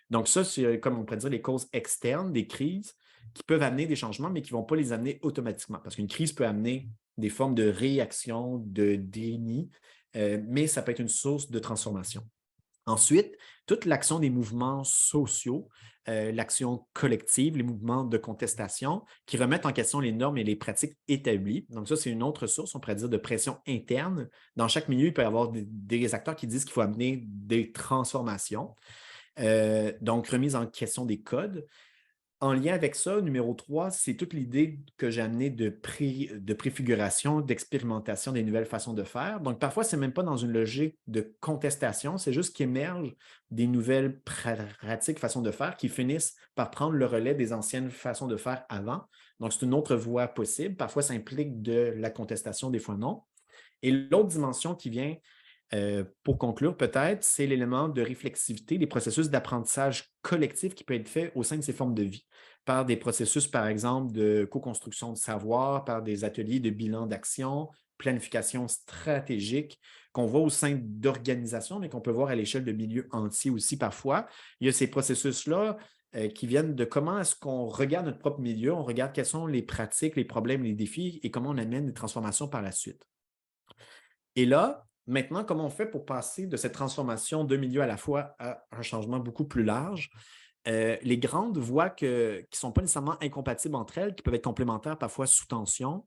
B: Donc ça, c'est comme on pourrait dire les causes externes des crises. qui peuvent amener des changements, mais qui ne vont pas les amener automatiquement. Parce qu'une crise peut amener des formes de réaction, de déni, mais ça peut être une source de transformation. Ensuite, toute l'action des mouvements sociaux, l'action collective, les mouvements de contestation qui remettent en question les normes et les pratiques établies. Donc ça, c'est une autre source, on pourrait dire, de pression interne. Dans chaque milieu, il peut y avoir des acteurs qui disent qu'il faut amener des transformations. Donc, remise en question des codes. En lien avec ça, numéro 3, c'est toute l'idée que j'ai amenée de préfiguration, d'expérimentation des nouvelles façons de faire. Donc, parfois, ce n'est même pas dans une logique de contestation, c'est juste qu'émergent des nouvelles pratiques, façons de faire qui finissent par prendre le relais des anciennes façons de faire avant. Donc, c'est une autre voie possible. Parfois, ça implique de la contestation, des fois non. Et l'autre dimension qui vient pour conclure, peut-être, c'est l'élément de réflexivité, des processus d'apprentissage collectif qui peut être fait au sein de ces formes de vie, par des processus, par exemple, de co-construction de savoir, par des ateliers de bilan d'action, planification stratégique, qu'on voit au sein d'organisations, mais qu'on peut voir à l'échelle de milieux entiers aussi parfois. Il y a ces processus-là qui viennent de comment est-ce qu'on regarde notre propre milieu, on regarde quelles sont les pratiques, les problèmes, les défis et comment on amène des transformations par la suite. Et là, maintenant, comment on fait pour passer de cette transformation de milieu à la fois à un changement beaucoup plus large? Les grandes voies qui ne sont pas nécessairement incompatibles entre elles, qui peuvent être complémentaires, parfois sous tension,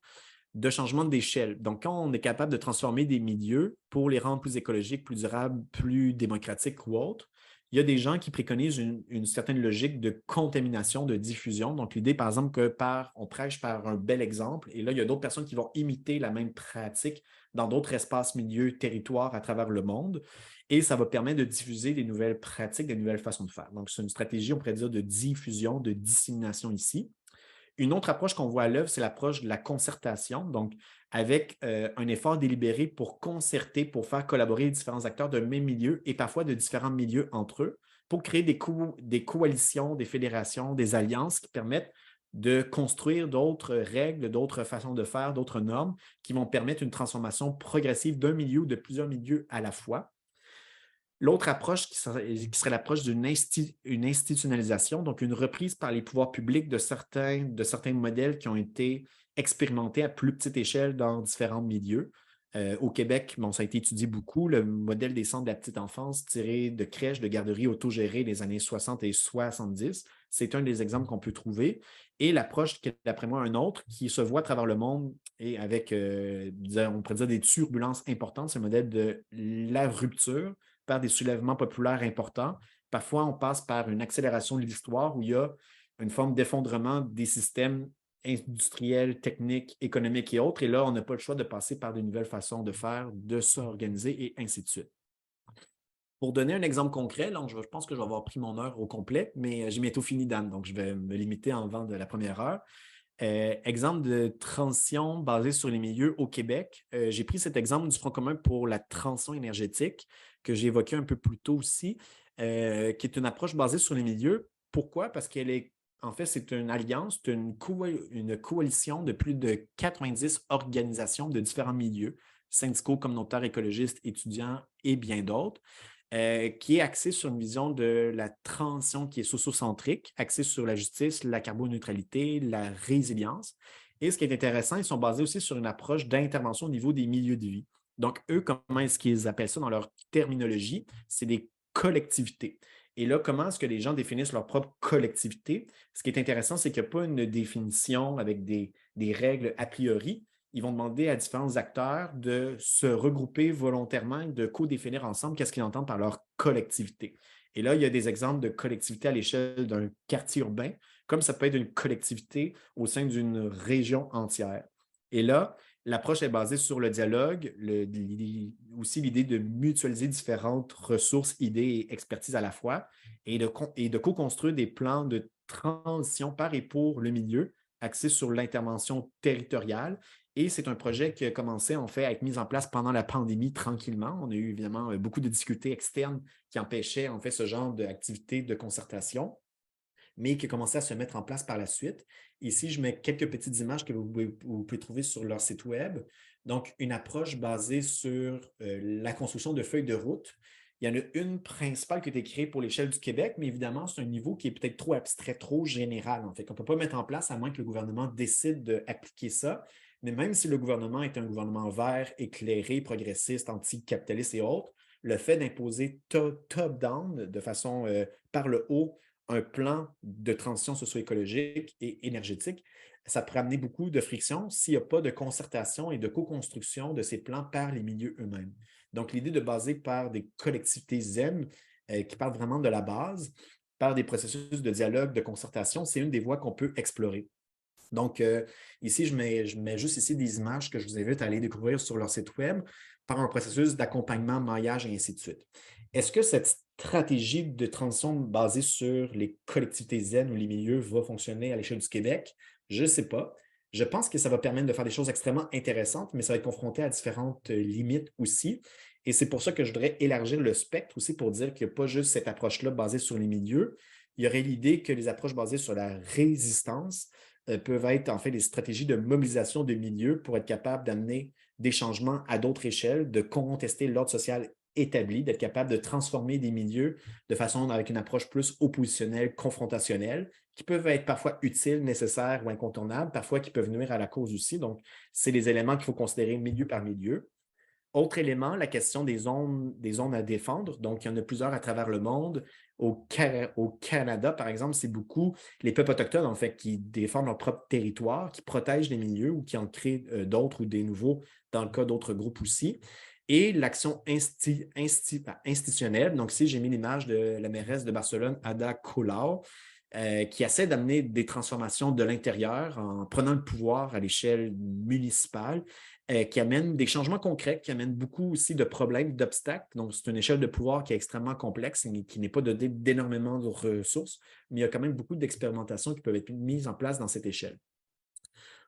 B: de changement d'échelle. Donc, quand on est capable de transformer des milieux pour les rendre plus écologiques, plus durables, plus démocratiques ou autres, il y a des gens qui préconisent une certaine logique de contamination, de diffusion. Donc, l'idée, par exemple, on prêche par un bel exemple, et là, il y a d'autres personnes qui vont imiter la même pratique dans d'autres espaces, milieux, territoires à travers le monde, et ça va permettre de diffuser des nouvelles pratiques, des nouvelles façons de faire. Donc, c'est une stratégie, on pourrait dire, de diffusion, de dissémination ici. Une autre approche qu'on voit à l'œuvre, c'est l'approche de la concertation, donc avec un effort délibéré pour concerter, pour faire collaborer les différents acteurs d'un même milieu et parfois de différents milieux entre eux, pour créer des coalitions, des fédérations, des alliances qui permettent de construire d'autres règles, d'autres façons de faire, d'autres normes qui vont permettre une transformation progressive d'un milieu ou de plusieurs milieux à la fois. L'autre approche qui serait l'approche d'une institutionnalisation, donc une reprise par les pouvoirs publics de certains modèles qui ont été expérimentés à plus petite échelle dans différents milieux. Au Québec, bon, ça a été étudié beaucoup, le modèle des centres de la petite enfance tiré de crèches, de garderies autogérées des années 60 et 70. C'est un des exemples qu'on peut trouver. Et l'approche qui est, d'après moi, un autre, qui se voit à travers le monde et avec, on pourrait dire, des turbulences importantes, c'est le modèle de la rupture par des soulèvements populaires importants. Parfois, on passe par une accélération de l'histoire où il y a une forme d'effondrement des systèmes industriels, techniques, économiques et autres. Et là, on n'a pas le choix de passer par de nouvelles façons de faire, de s'organiser et ainsi de suite. Pour donner un exemple concret, là, je pense que je vais avoir pris mon heure au complet, mais j'ai bientôt fini, Dan, donc je vais me limiter en vent de la première heure. Exemple de transition basée sur les milieux au Québec. J'ai pris cet exemple du Front commun pour la transition énergétique que j'ai évoqué un peu plus tôt aussi, qui est une approche basée sur les milieux. Pourquoi? Parce qu'elle est, en fait, c'est une alliance, c'est une coalition de plus de 90 organisations de différents milieux, syndicaux, communautaires, écologistes, étudiants et bien d'autres. Qui est axé sur une vision de la transition qui est socio-centrique, axée sur la justice, la carboneutralité, la résilience. Et ce qui est intéressant, ils sont basés aussi sur une approche d'intervention au niveau des milieux de vie. Donc, eux, comment est-ce qu'ils appellent ça dans leur terminologie? C'est des collectivités. Et là, comment est-ce que les gens définissent leur propre collectivité? Ce qui est intéressant, c'est qu'il n'y a pas une définition avec des règles a priori. Ils vont demander à différents acteurs de se regrouper volontairement et de co-définir ensemble qu'est-ce qu'ils entendent par leur collectivité. Et là, il y a des exemples de collectivité à l'échelle d'un quartier urbain, comme ça peut être une collectivité au sein d'une région entière. Et là, l'approche est basée sur le dialogue, aussi l'idée de mutualiser différentes ressources, idées et expertises à la fois et de co-construire des plans de transition par et pour le milieu axés sur l'intervention territoriale. Et c'est un projet qui a commencé en fait à être mis en place pendant la pandémie tranquillement. On a eu évidemment beaucoup de difficultés externes qui empêchaient en fait ce genre d'activité de concertation, mais qui a commencé à se mettre en place par la suite. Ici, je mets quelques petites images que vous pouvez trouver sur leur site web. Donc, une approche basée sur la construction de feuilles de route Il y en a une principale qui a été créée pour l'échelle du Québec, mais évidemment, c'est un niveau qui est peut-être trop abstrait, trop général, en fait, qu'on ne peut pas mettre en place à moins que le gouvernement décide d'appliquer ça. Mais même si le gouvernement est un gouvernement vert, éclairé, progressiste, anticapitaliste et autres, le fait d'imposer top-down, de façon par le haut, un plan de transition socio-écologique et énergétique, ça pourrait amener beaucoup de friction s'il n'y a pas de concertation et de co-construction de ces plans par les milieux eux-mêmes. Donc, l'idée de baser par des collectivités zen qui partent vraiment de la base, par des processus de dialogue, de concertation, c'est une des voies qu'on peut explorer. Donc, ici, je mets juste ici des images que je vous invite à aller découvrir sur leur site web par un processus d'accompagnement, maillage et ainsi de suite. Est-ce que cette stratégie de transition basée sur les collectivités zen ou les milieux va fonctionner à l'échelle du Québec? Je ne sais pas. Je pense que ça va permettre de faire des choses extrêmement intéressantes, mais ça va être confronté à différentes limites aussi. Et c'est pour ça que je voudrais élargir le spectre aussi pour dire qu'il n'y a pas juste cette approche-là basée sur les milieux. Il y aurait l'idée que les approches basées sur la résistance peuvent être en fait des stratégies de mobilisation de milieux pour être capable d'amener des changements à d'autres échelles, de contester l'ordre social établi, d'être capable de transformer des milieux de façon avec une approche plus oppositionnelle, confrontationnelle, qui peuvent être parfois utiles, nécessaires ou incontournables, parfois qui peuvent nuire à la cause aussi. Donc, c'est les éléments qu'il faut considérer milieu par milieu. Autre élément, la question des zones à défendre. Donc, il y en a plusieurs à travers le monde. Au Canada, par exemple, c'est beaucoup les peuples autochtones, en fait, qui défendent leur propre territoire, qui protègent les milieux ou qui en créent d'autres ou des nouveaux, dans le cas d'autres groupes aussi. Et l'action institutionnelle. Donc, ici, j'ai mis l'image de la mairesse de Barcelone, Ada Colau, qui essaie d'amener des transformations de l'intérieur en prenant le pouvoir à l'échelle municipale, qui amène des changements concrets, qui amènent beaucoup aussi de problèmes, d'obstacles. Donc, c'est une échelle de pouvoir qui est extrêmement complexe et qui n'est pas dotée d'énormément de ressources, mais il y a quand même beaucoup d'expérimentations qui peuvent être mises en place dans cette échelle.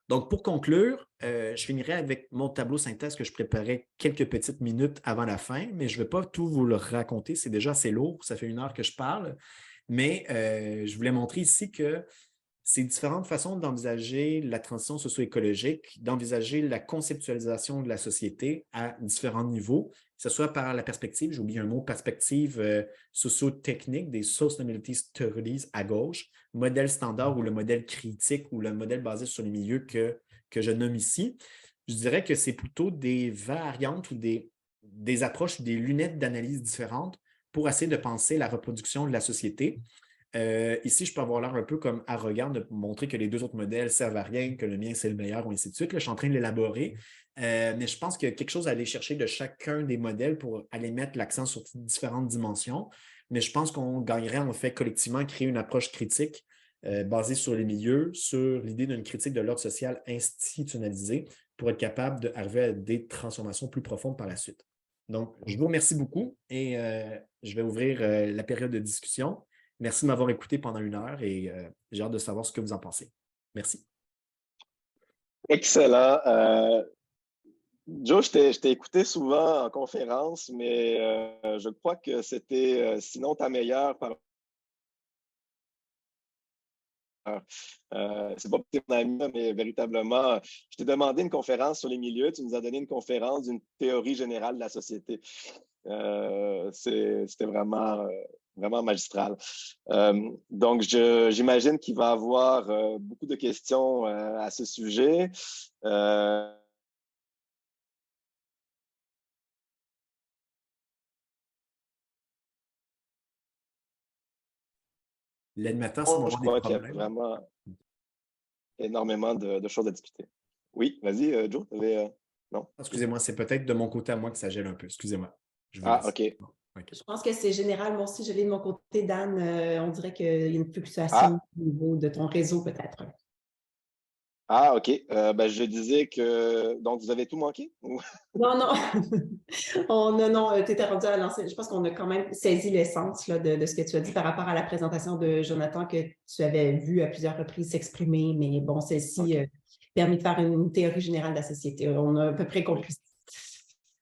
B: Donc, pour conclure, je finirai avec mon tableau synthèse que je préparais quelques petites minutes avant la fin, mais je ne vais pas tout vous le raconter, c'est déjà assez lourd, ça fait 1 heure que je parle, mais je voulais montrer ici que c'est différentes façons d'envisager la transition socio-écologique, d'envisager la conceptualisation de la société à différents niveaux, que ce soit par la perspective, j'ai oublié un mot, perspective socio-technique, des Sustainability Studies à gauche, modèle standard ou le modèle critique ou le modèle basé sur les milieux que je nomme ici. Je dirais que c'est plutôt des variantes ou des approches ou des lunettes d'analyse différentes pour essayer de penser la reproduction de la société. Ici, je peux avoir l'air un peu comme arrogant de montrer que les deux autres modèles servent à rien, que le mien, c'est le meilleur, ou ainsi de suite. Là, je suis en train de l'élaborer. Mais je pense qu'il y a quelque chose à aller chercher de chacun des modèles pour aller mettre l'accent sur différentes dimensions. Mais je pense qu'on gagnerait en fait collectivement à créer une approche critique basée sur les milieux, sur l'idée d'une critique de l'ordre social institutionnalisé pour être capable d'arriver à des transformations plus profondes par la suite. Donc, je vous remercie beaucoup et je vais ouvrir la période de discussion. Merci de m'avoir écouté pendant 1 heure et j'ai hâte de savoir ce que vous en pensez. Merci.
A: Excellent. Joe, je t'ai écouté souvent en conférence, mais je crois que c'était sinon ta meilleure par c'est pas pour mon ami, mais véritablement, je t'ai demandé une conférence sur les milieux, tu nous as donné une conférence d'une théorie générale de la société. C'était vraiment magistral. Donc, j'imagine qu'il va y avoir beaucoup de questions à ce sujet.
B: L'animateur semble
A: Je
B: avoir des
A: crois qu'il y a
B: problèmes.
A: vraiment énormément de choses à discuter. Oui, vas-y, Joe, non?
B: Excusez-moi, c'est peut-être de mon côté à moi que ça gèle un peu. Excusez-moi. Je vous
A: Ah,
B: laisse.
A: OK.
B: Bon, okay.
C: Je pense que c'est général. Moi aussi, je l'ai de mon côté, Dan. On dirait qu'il y a une fluctuation
A: Ah,
C: au niveau de ton réseau, peut-être.
A: OK. Je disais que... Donc, vous avez tout manqué?
C: Non, non. Tu étais rendu à lancer. Je pense qu'on a quand même saisi l'essence là, de ce que tu as dit par rapport à la présentation de Jonathan que tu avais vu à plusieurs reprises s'exprimer. Mais bon, celle-ci permet de faire une théorie générale de la société. On a à peu près compris.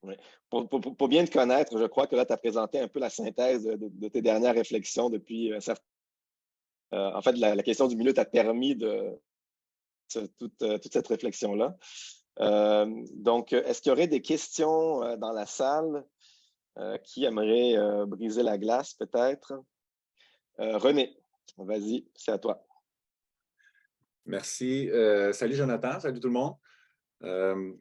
A: Oui. Pour bien te connaître, je crois que là, tu as présenté un peu la synthèse de tes dernières réflexions depuis en fait, la question du milieu t'a permis de toute cette réflexion-là. Donc, est-ce qu'il y aurait des questions dans la salle Qui aimerait briser la glace, peut-être? René, vas-y, c'est à toi.
D: Merci. Salut Jonathan, salut tout le monde.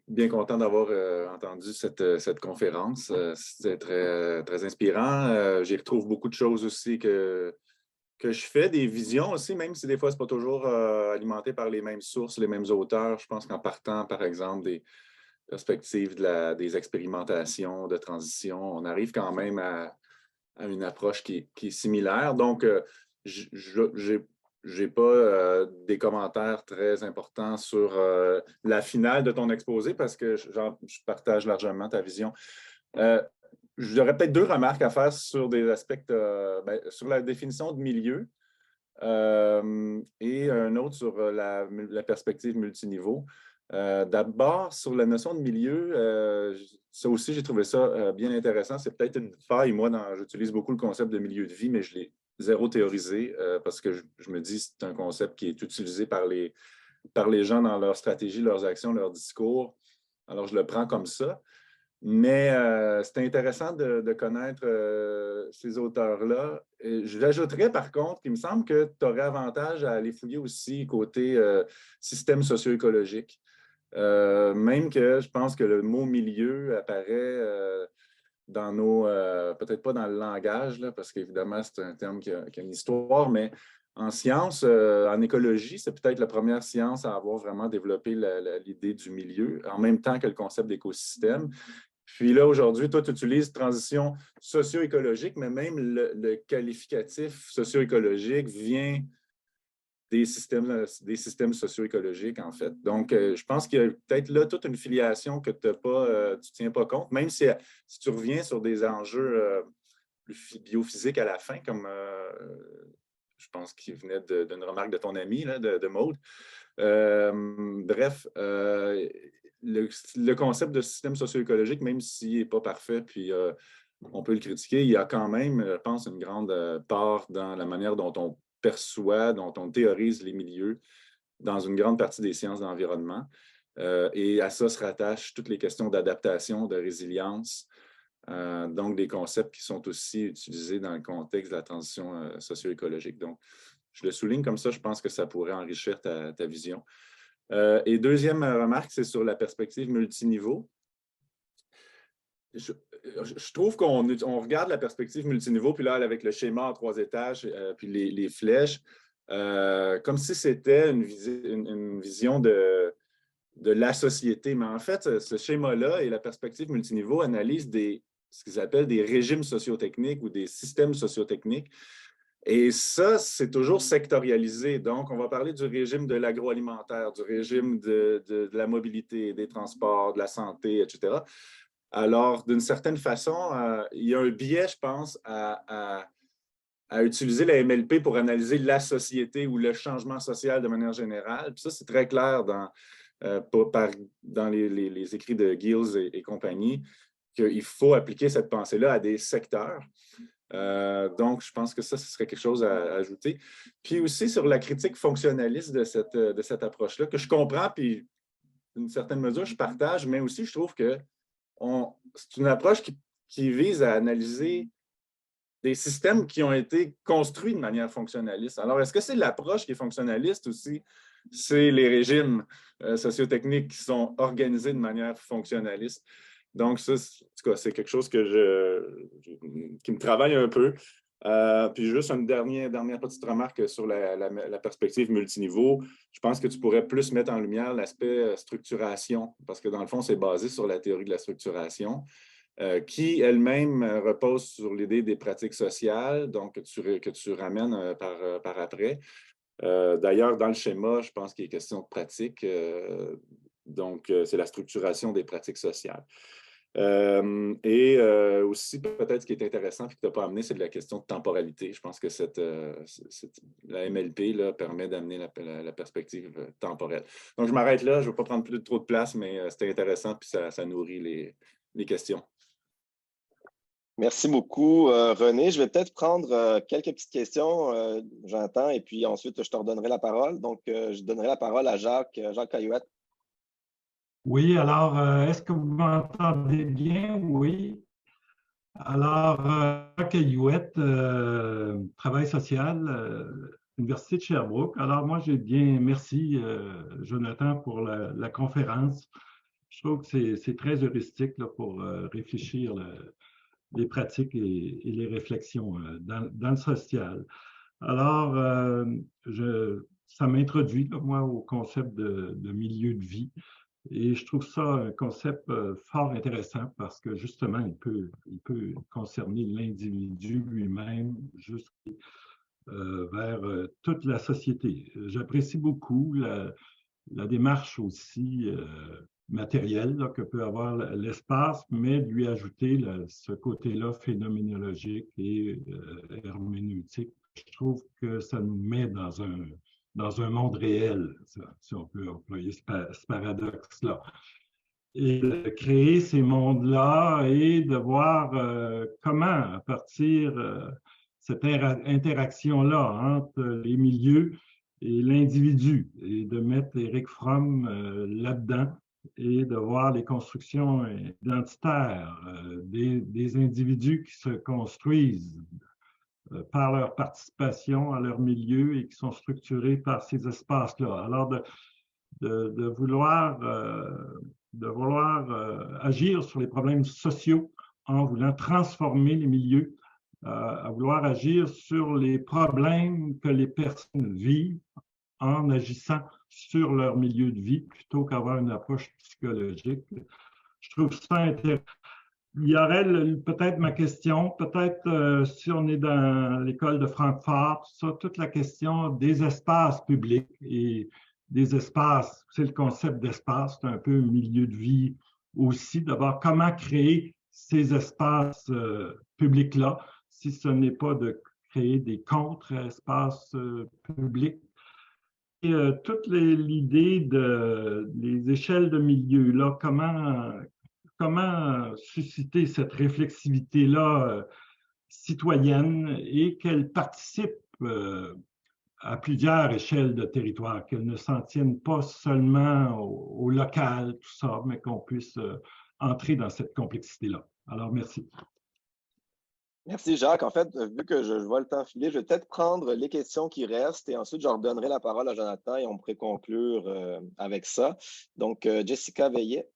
D: Bien content d'avoir entendu cette conférence. C'était très inspirant. J'y retrouve beaucoup de choses aussi que je fais, des visions aussi, même si des fois, ce n'est pas toujours alimenté par les mêmes sources, les mêmes auteurs. Je pense qu'en partant, par exemple, des perspectives des expérimentations de transition, on arrive quand même à une approche qui est similaire. Donc, je n'ai pas des commentaires très importants sur la finale de ton exposé parce que je partage largement ta vision. J'aurais peut-être 2 remarques à faire sur des aspects, sur la définition de milieu et un autre sur la perspective multiniveau. D'abord, sur la notion de milieu, ça aussi, j'ai trouvé ça bien intéressant. C'est peut-être une faille. Moi, j'utilise beaucoup le concept de milieu de vie, mais je l'ai zéro théorisé parce que je me dis que c'est un concept qui est utilisé par les gens dans leur stratégie, leurs actions, leurs discours. Alors, je le prends comme ça. Mais c'est intéressant de connaître ces auteurs-là. J'ajouterais par contre qu'il me semble que tu aurais avantage à aller fouiller aussi côté système socio-écologique. Même que je pense que le mot milieu apparaît dans nos, peut-être pas dans le langage, là, parce qu'évidemment, c'est un terme qui a une histoire, mais en sciences, en écologie, c'est peut-être la première science à avoir vraiment développé l'idée du milieu, en même temps que le concept d'écosystème. Puis là, aujourd'hui, toi, tu utilises transition socio-écologique, mais même le qualificatif socio-écologique vient des systèmes socio-écologiques, en fait. Donc, je pense qu'il y a peut-être là toute une filiation que tu ne tiens pas compte, même si tu reviens sur des enjeux plus biophysiques à la fin, comme je pense qu'il venait d'une remarque de ton ami, là, de Maude. Bref, le concept de système socio-écologique, même s'il n'est pas parfait, puis on peut le critiquer, il y a quand même, je pense, une grande part dans la manière dont on perçoit, dont on théorise les milieux dans une grande partie des sciences de l'environnement. Et à ça se rattachent toutes les questions d'adaptation, de résilience, donc des concepts qui sont aussi utilisés dans le contexte de la transition socio-écologique. Donc, je le souligne comme ça, je pense que ça pourrait enrichir ta vision. Et deuxième remarque, c'est sur la perspective multiniveau. Je trouve qu'on regarde la perspective multiniveau, puis là, avec le schéma en 3 étages, puis les flèches, comme si c'était une vision de la société. Mais en fait, ce schéma-là et la perspective multiniveau analysent ce qu'ils appellent des régimes sociotechniques ou des systèmes sociotechniques. Et ça, c'est toujours sectorialisé. Donc, on va parler du régime de l'agroalimentaire, du régime de la mobilité, des transports, de la santé, etc. Alors, d'une certaine façon, il y a un biais, je pense, à utiliser la MLP pour analyser la société ou le changement social de manière générale. Puis ça, c'est très clair dans les écrits de Giles et compagnie, qu'il faut appliquer cette pensée-là à des secteurs. Donc, je pense que ça, ce serait quelque chose à ajouter. Puis aussi sur la critique fonctionnaliste de cette approche-là, que je comprends, puis d'une certaine mesure, je partage, mais aussi, je trouve que c'est une approche qui vise à analyser des systèmes qui ont été construits de manière fonctionnaliste. Alors, est-ce que c'est l'approche qui est fonctionnaliste aussi? C'est les régimes sociotechniques qui sont organisés de manière fonctionnaliste. Donc, ça, en tout cas, c'est quelque chose qui me travaille un peu. Puis juste une dernière petite remarque sur la perspective multiniveau. Je pense que tu pourrais plus mettre en lumière l'aspect structuration, parce que dans le fond, c'est basé sur la théorie de la structuration, qui elle-même repose sur l'idée des pratiques sociales, donc que tu ramènes par après. D'ailleurs, dans le schéma, je pense qu'il est question de pratique. Donc, c'est la structuration des pratiques sociales. Aussi, peut-être ce qui est intéressant et que tu n'as pas amené, c'est de la question de temporalité. Je pense que la MLP là, permet d'amener la perspective temporelle. Donc, je m'arrête là. Je ne veux pas prendre trop de place, mais c'était intéressant et ça nourrit les questions.
A: Merci beaucoup, René. Je vais peut-être prendre quelques petites questions, Jonathan, et puis ensuite, je te redonnerai la parole. Donc, je donnerai la parole à Jacques Caillouette.
E: Oui, alors, est-ce que vous m'entendez bien? Oui. Alors, Caillouette, travail social, Université de Sherbrooke. Alors, moi, merci, Jonathan, pour la conférence. Je trouve que c'est très heuristique là, pour réfléchir les pratiques et les réflexions dans le social. Alors, ça m'introduit, là, moi, au concept de milieu de vie. Et je trouve ça un concept fort intéressant parce que justement, il peut concerner l'individu lui-même jusqu'à vers toute la société. J'apprécie beaucoup la démarche aussi matérielle là, que peut avoir l'espace, mais lui ajouter ce côté-là phénoménologique et herméneutique. Je trouve que ça nous met dans un monde réel, si on peut employer ce paradoxe-là. Et de créer ces mondes-là et de voir comment, à partir cette interaction-là entre les milieux et l'individu, et de mettre Eric Fromm là-dedans et de voir les constructions identitaires des individus qui se construisent par leur participation à leur milieu et qui sont structurés par ces espaces-là. Alors, de vouloir agir sur les problèmes sociaux en voulant transformer les milieux, à vouloir agir sur les problèmes que les personnes vivent en agissant sur leur milieu de vie plutôt qu'avoir une approche psychologique. Je trouve ça intéressant. Il y aurait peut-être ma question, peut-être si on est dans l'école de Francfort, toute la question des espaces publics et des espaces, c'est le concept d'espace, c'est un peu un milieu de vie aussi. D'abord, comment créer ces espaces publics-là, si ce n'est pas de créer des contre-espaces publics. Et toute l'idée des échelles de milieu, là, comment susciter cette réflexivité-là citoyenne et qu'elle participe à plusieurs échelles de territoire, qu'elle ne s'en tienne pas seulement au local, tout ça, mais qu'on puisse entrer dans cette complexité-là. Alors, merci.
A: Merci, Jacques. En fait, vu que je vois le temps filer, je vais peut-être prendre les questions qui restent et ensuite, je redonnerai la parole à Jonathan et on pourrait conclure avec ça. Donc, Jessica Veillet.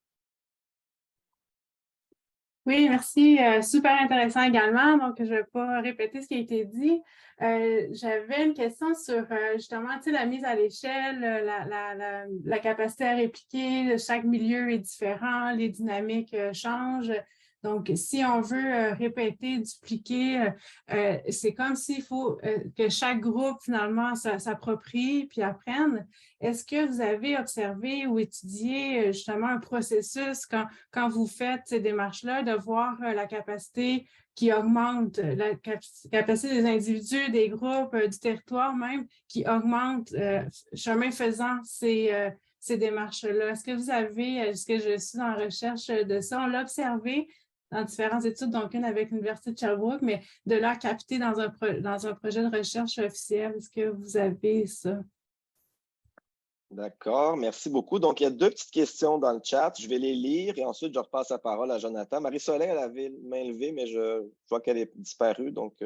F: Oui, merci. Super intéressant également. Donc, je ne vais pas répéter ce qui a été dit. J'avais une question sur justement la mise à l'échelle, la capacité à répliquer. Chaque milieu est différent, les dynamiques changent. Donc, si on veut répéter, dupliquer, c'est comme s'il faut que chaque groupe, finalement, s'approprie puis apprenne. Est-ce que vous avez observé ou étudié justement un processus quand vous faites ces démarches-là, de voir la capacité qui augmente, la capacité des individus, des groupes, du territoire même, qui augmente chemin faisant ces démarches-là? Est-ce que vous avez, est-ce que je suis en recherche de ça? On l'a observé dans différentes études, donc une avec l'Université de Sherbrooke, mais de là capter dans un projet de recherche officiel. Est-ce que vous avez ça?
A: D'accord, merci beaucoup. Donc, il y a deux petites questions dans le chat. Je vais les lire et ensuite, je repasse la parole à Jonathan. Marie-Soleil, elle avait la main levée, mais je vois qu'elle est disparue. Donc,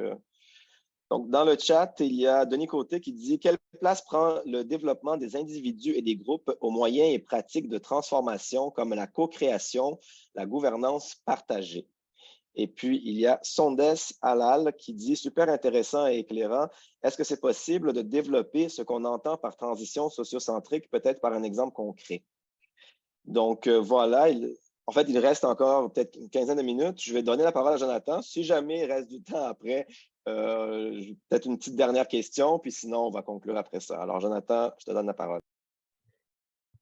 A: dans le chat, il y a Denis Côté qui dit « Quelle place prend le développement des individus et des groupes aux moyens et pratiques de transformation comme la co-création, la gouvernance partagée ?» Et puis, il y a Sondes Halal qui dit « Super intéressant et éclairant. Est-ce que c'est possible de développer ce qu'on entend par transition sociocentrique, peut-être par un exemple concret? » Donc, voilà. En fait, il reste encore peut-être une quinzaine de minutes. Je vais donner la parole à Jonathan. Si jamais il reste du temps après, peut-être une petite dernière question, puis sinon, on va conclure après ça. Alors, Jonathan, je te donne la parole.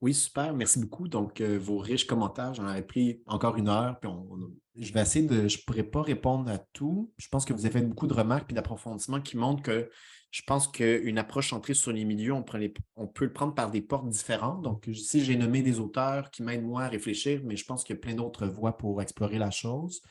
B: Oui, super. Merci beaucoup. Donc, vos riches commentaires, j'en avais pris encore une heure. Puis je vais essayer je ne pourrais pas répondre à tout. Je pense que vous avez fait beaucoup de remarques et d'approfondissements qui montrent que je pense qu'une approche centrée sur les milieux, on peut le prendre par des portes différentes. Donc, ici, j'ai nommé des auteurs qui m'aident moi à réfléchir, mais je pense qu'il y a plein d'autres voies pour explorer la chose.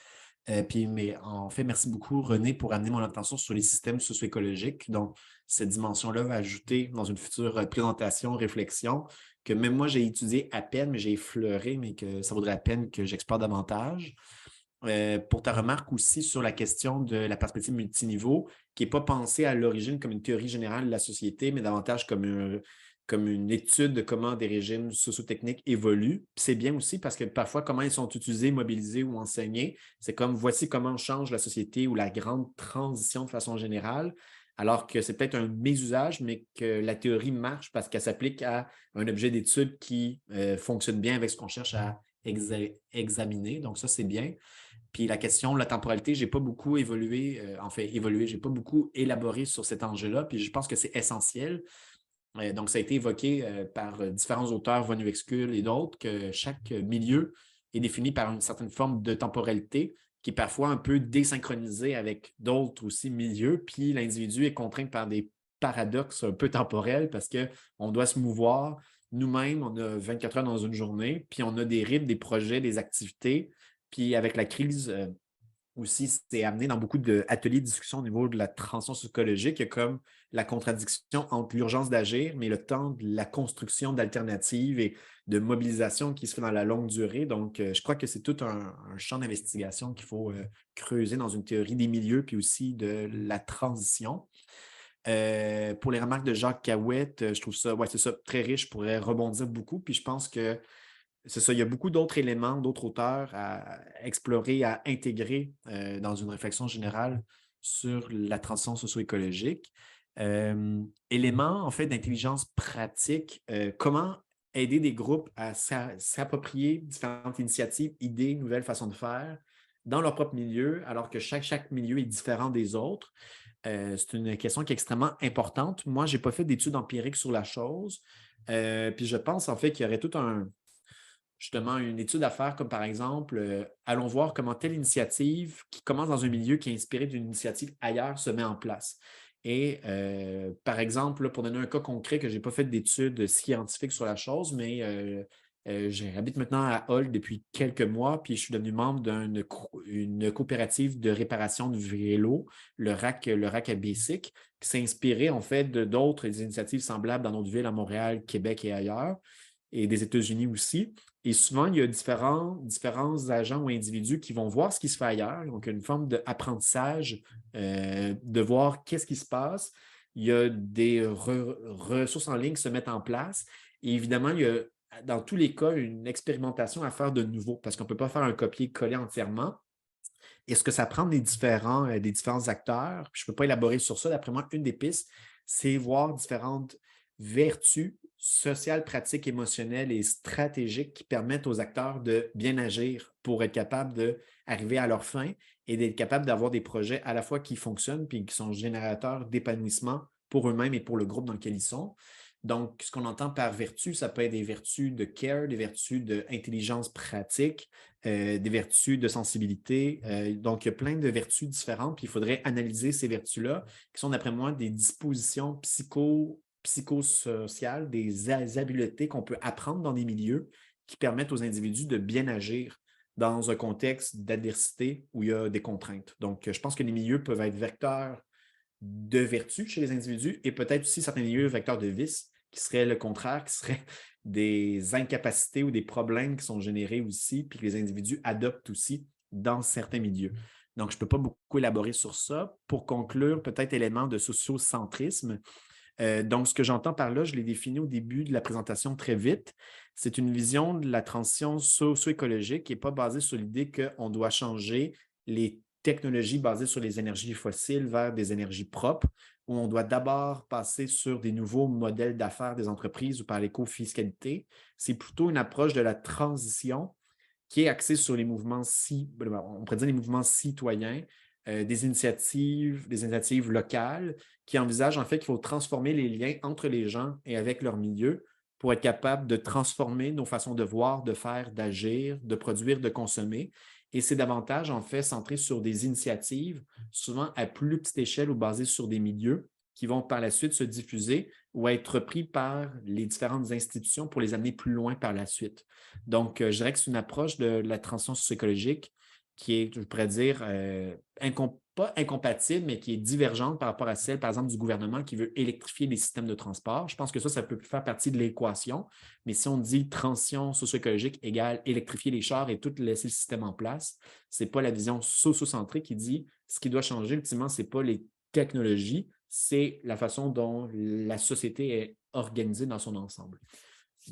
B: Mais en fait, merci beaucoup, René, pour amener mon attention sur les systèmes socio-écologiques. Donc, cette dimension-là va ajouter dans une future présentation, réflexion, que même moi, j'ai étudié à peine, mais j'ai effleuré, mais que ça vaudrait la peine que j'explore davantage. pour ta remarque aussi sur la question de la perspective multiniveau, qui n'est pas pensée à l'origine comme une théorie générale de la société, mais davantage comme une étude de comment des régimes sociotechniques évoluent. Puis c'est bien aussi parce que parfois, comment ils sont utilisés, mobilisés ou enseignés, c'est comme voici comment change la société ou la grande transition de façon générale, alors que c'est peut-être un mésusage, mais que la théorie marche parce qu'elle s'applique à un objet d'étude qui fonctionne bien avec ce qu'on cherche à examiner. Donc ça, c'est bien. Puis la question de la temporalité, je n'ai pas beaucoup évolué, je n'ai pas beaucoup élaboré sur cet enjeu-là, puis je pense que c'est essentiel. Donc, ça a été évoqué par différents auteurs, Von Uexküll et d'autres, que chaque milieu est défini par une certaine forme de temporalité qui est parfois un peu désynchronisée avec d'autres aussi milieux, puis l'individu est contraint par des paradoxes un peu temporels parce qu'on doit se mouvoir nous-mêmes, on a 24 heures dans une journée, puis on a des rythmes, des projets, des activités. Puis avec la crise aussi, c'est amené dans beaucoup d'ateliers de discussion au niveau de la transition psychologique. Il y a comme la contradiction entre l'urgence d'agir, mais le temps de la construction d'alternatives et de mobilisation qui se fait dans la longue durée. Donc, je crois que c'est tout un champ d'investigation qu'il faut creuser dans une théorie des milieux, puis aussi de la transition. Pour les remarques de Jacques Cahouette, je trouve ça, c'est ça, très riche, je pourrais rebondir beaucoup. Puis je pense que c'est ça, il y a beaucoup d'autres éléments, d'autres auteurs à explorer, à intégrer dans une réflexion générale sur la transition socio-écologique. Éléments, en fait, d'intelligence pratique, comment aider des groupes à s'approprier différentes initiatives, idées, nouvelles façons de faire dans leur propre milieu, alors que chaque milieu est différent des autres. C'est une question qui est extrêmement importante. Moi, je n'ai pas fait d'études empiriques sur la chose. Puis je pense en fait qu'il y aurait justement une étude à faire, comme par exemple, allons voir comment telle initiative qui commence dans un milieu qui est inspiré d'une initiative ailleurs se met en place. Et par exemple, là, pour donner un cas concret que je n'ai pas fait d'études scientifiques sur la chose, mais j'habite maintenant à Hull depuis quelques mois, puis je suis devenu membre d'une coopérative de réparation de vélos, le RAC à Basic, qui s'est inspiré en fait d'autres initiatives semblables dans notre ville à Montréal, Québec et ailleurs, et des États-Unis aussi. Et souvent, il y a différents agents ou individus qui vont voir ce qui se fait ailleurs. Donc, une forme d'apprentissage, de voir qu'est-ce qui se passe. Il y a des ressources en ligne qui se mettent en place. Et évidemment, il y a dans tous les cas une expérimentation à faire de nouveau parce qu'on ne peut pas faire un copier-coller entièrement. Et ce que ça prend des différents acteurs, je ne peux pas élaborer sur ça. D'après moi, une des pistes, c'est voir différentes vertus sociales, pratiques, émotionnelles et stratégiques qui permettent aux acteurs de bien agir pour être capables d'arriver à leur fin et d'être capables d'avoir des projets à la fois qui fonctionnent puis qui sont générateurs d'épanouissement pour eux-mêmes et pour le groupe dans lequel ils sont. Donc, ce qu'on entend par vertu, ça peut être des vertus de care, des vertus d'intelligence pratique, des vertus de sensibilité. Donc, il y a plein de vertus différentes, puis il faudrait analyser ces vertus-là, qui sont, d'après moi, des dispositions psychosociales, des habiletés qu'on peut apprendre dans des milieux qui permettent aux individus de bien agir dans un contexte d'adversité où il y a des contraintes. Donc, je pense que les milieux peuvent être vecteurs de vertu chez les individus et peut-être aussi certains milieux vecteurs de vices qui seraient le contraire, qui seraient des incapacités ou des problèmes qui sont générés aussi, puis que les individus adoptent aussi dans certains milieux. Donc, je ne peux pas beaucoup élaborer sur ça. Pour conclure, peut-être élément de sociocentrisme. Donc, ce que j'entends par là, je l'ai défini au début de la présentation très vite. C'est une vision de la transition socio-écologique qui n'est pas basée sur l'idée qu'on doit changer les technologies basées sur les énergies fossiles vers des énergies propres, où on doit d'abord passer sur des nouveaux modèles d'affaires des entreprises ou par l'éco-fiscalité. C'est plutôt une approche de la transition qui est axée sur les mouvements, on pourrait dire les mouvements citoyens, des initiatives locales qui envisagent en fait qu'il faut transformer les liens entre les gens et avec leur milieu pour être capable de transformer nos façons de voir, de faire, d'agir, de produire, de consommer. Et c'est davantage, en fait, centré sur des initiatives, souvent à plus petite échelle ou basées sur des milieux qui vont par la suite se diffuser ou être repris par les différentes institutions pour les amener plus loin par la suite. Donc, je dirais que c'est une approche de la transition socio-écologique qui est, je pourrais dire, pas incompatible, mais qui est divergente par rapport à celle, par exemple, du gouvernement qui veut électrifier les systèmes de transport. Je pense que ça peut faire partie de l'équation, mais si on dit transition socio-écologique égale électrifier les chars et tout laisser le système en place, ce n'est pas la vision socio-centrée qui dit ce qui doit changer, ultimement, ce n'est pas les technologies, c'est la façon dont la société est organisée dans son ensemble.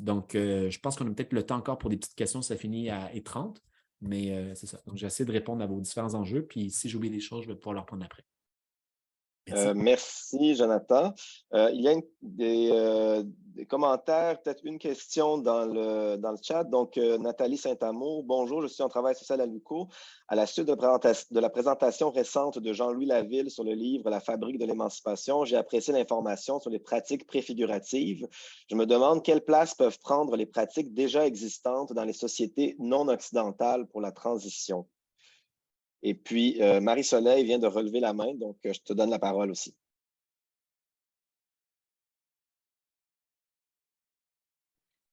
B: Donc, je pense qu'on a peut-être le temps encore pour des petites questions, ça finit à 30. Mais c'est ça. Donc, j'essaie de répondre à vos différents enjeux. Puis, si j'oublie des choses, je vais pouvoir leur prendre après.
A: Merci, merci Jonathan. Il y a des commentaires, peut-être une question dans le chat. Donc, Nathalie Saint-Amour, bonjour, je suis en travail social à l'UQO. À la suite de la présentation récente de Jean-Louis Laville sur le livre La fabrique de l'émancipation, j'ai apprécié l'information sur les pratiques préfiguratives. Je me demande quelle place peuvent prendre les pratiques déjà existantes dans les sociétés non occidentales pour la transition. Et puis, Marie-Soleil vient de relever la main, donc je te donne la parole aussi.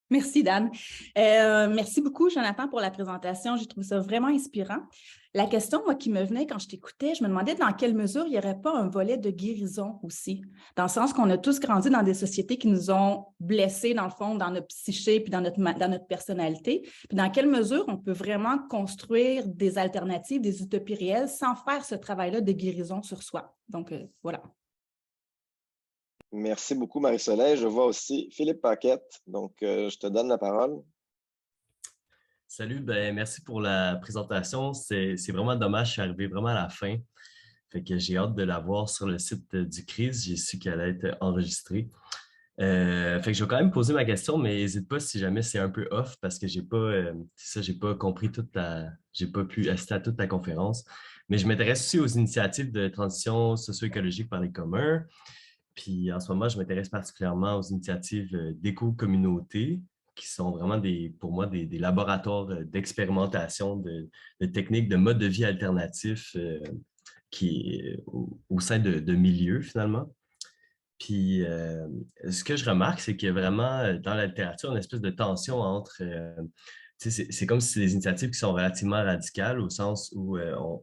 G: Merci, Dan. Merci beaucoup, Jonathan, pour la présentation. J'ai trouvé ça vraiment inspirant. La question, moi, qui me venait quand je t'écoutais, je me demandais dans quelle mesure il n'y aurait pas un volet de guérison aussi, dans le sens qu'on a tous grandi dans des sociétés qui nous ont blessés, dans le fond, dans notre psyché puis dans notre personnalité. Puis dans quelle mesure on peut vraiment construire des alternatives, des utopies réelles sans faire ce travail-là de guérison sur soi. Donc, voilà.
A: Merci beaucoup, Marie-Soleil. Je vois aussi Philippe Paquette. Donc, je te donne la parole.
H: Salut, merci pour la présentation. C'est vraiment dommage, je suis arrivé vraiment à la fin. Fait que j'ai hâte de la voir sur le site du CRIS. J'ai su qu'elle allait être enregistrée. Fait que je vais quand même poser ma question, mais n'hésite pas si jamais c'est un peu off parce que j'ai pas compris j'ai pas pu assister à toute la conférence. Mais je m'intéresse aussi aux initiatives de transition socio-écologique par les communs. Puis en ce moment, je m'intéresse particulièrement aux initiatives d'éco-communautés qui sont vraiment pour moi des laboratoires d'expérimentation de techniques, de modes de vie alternatifs au sein de milieux finalement. Puis ce que je remarque, c'est qu'il y a vraiment dans la littérature une espèce de tension entre... c'est comme si c'est des initiatives qui sont relativement radicales au sens où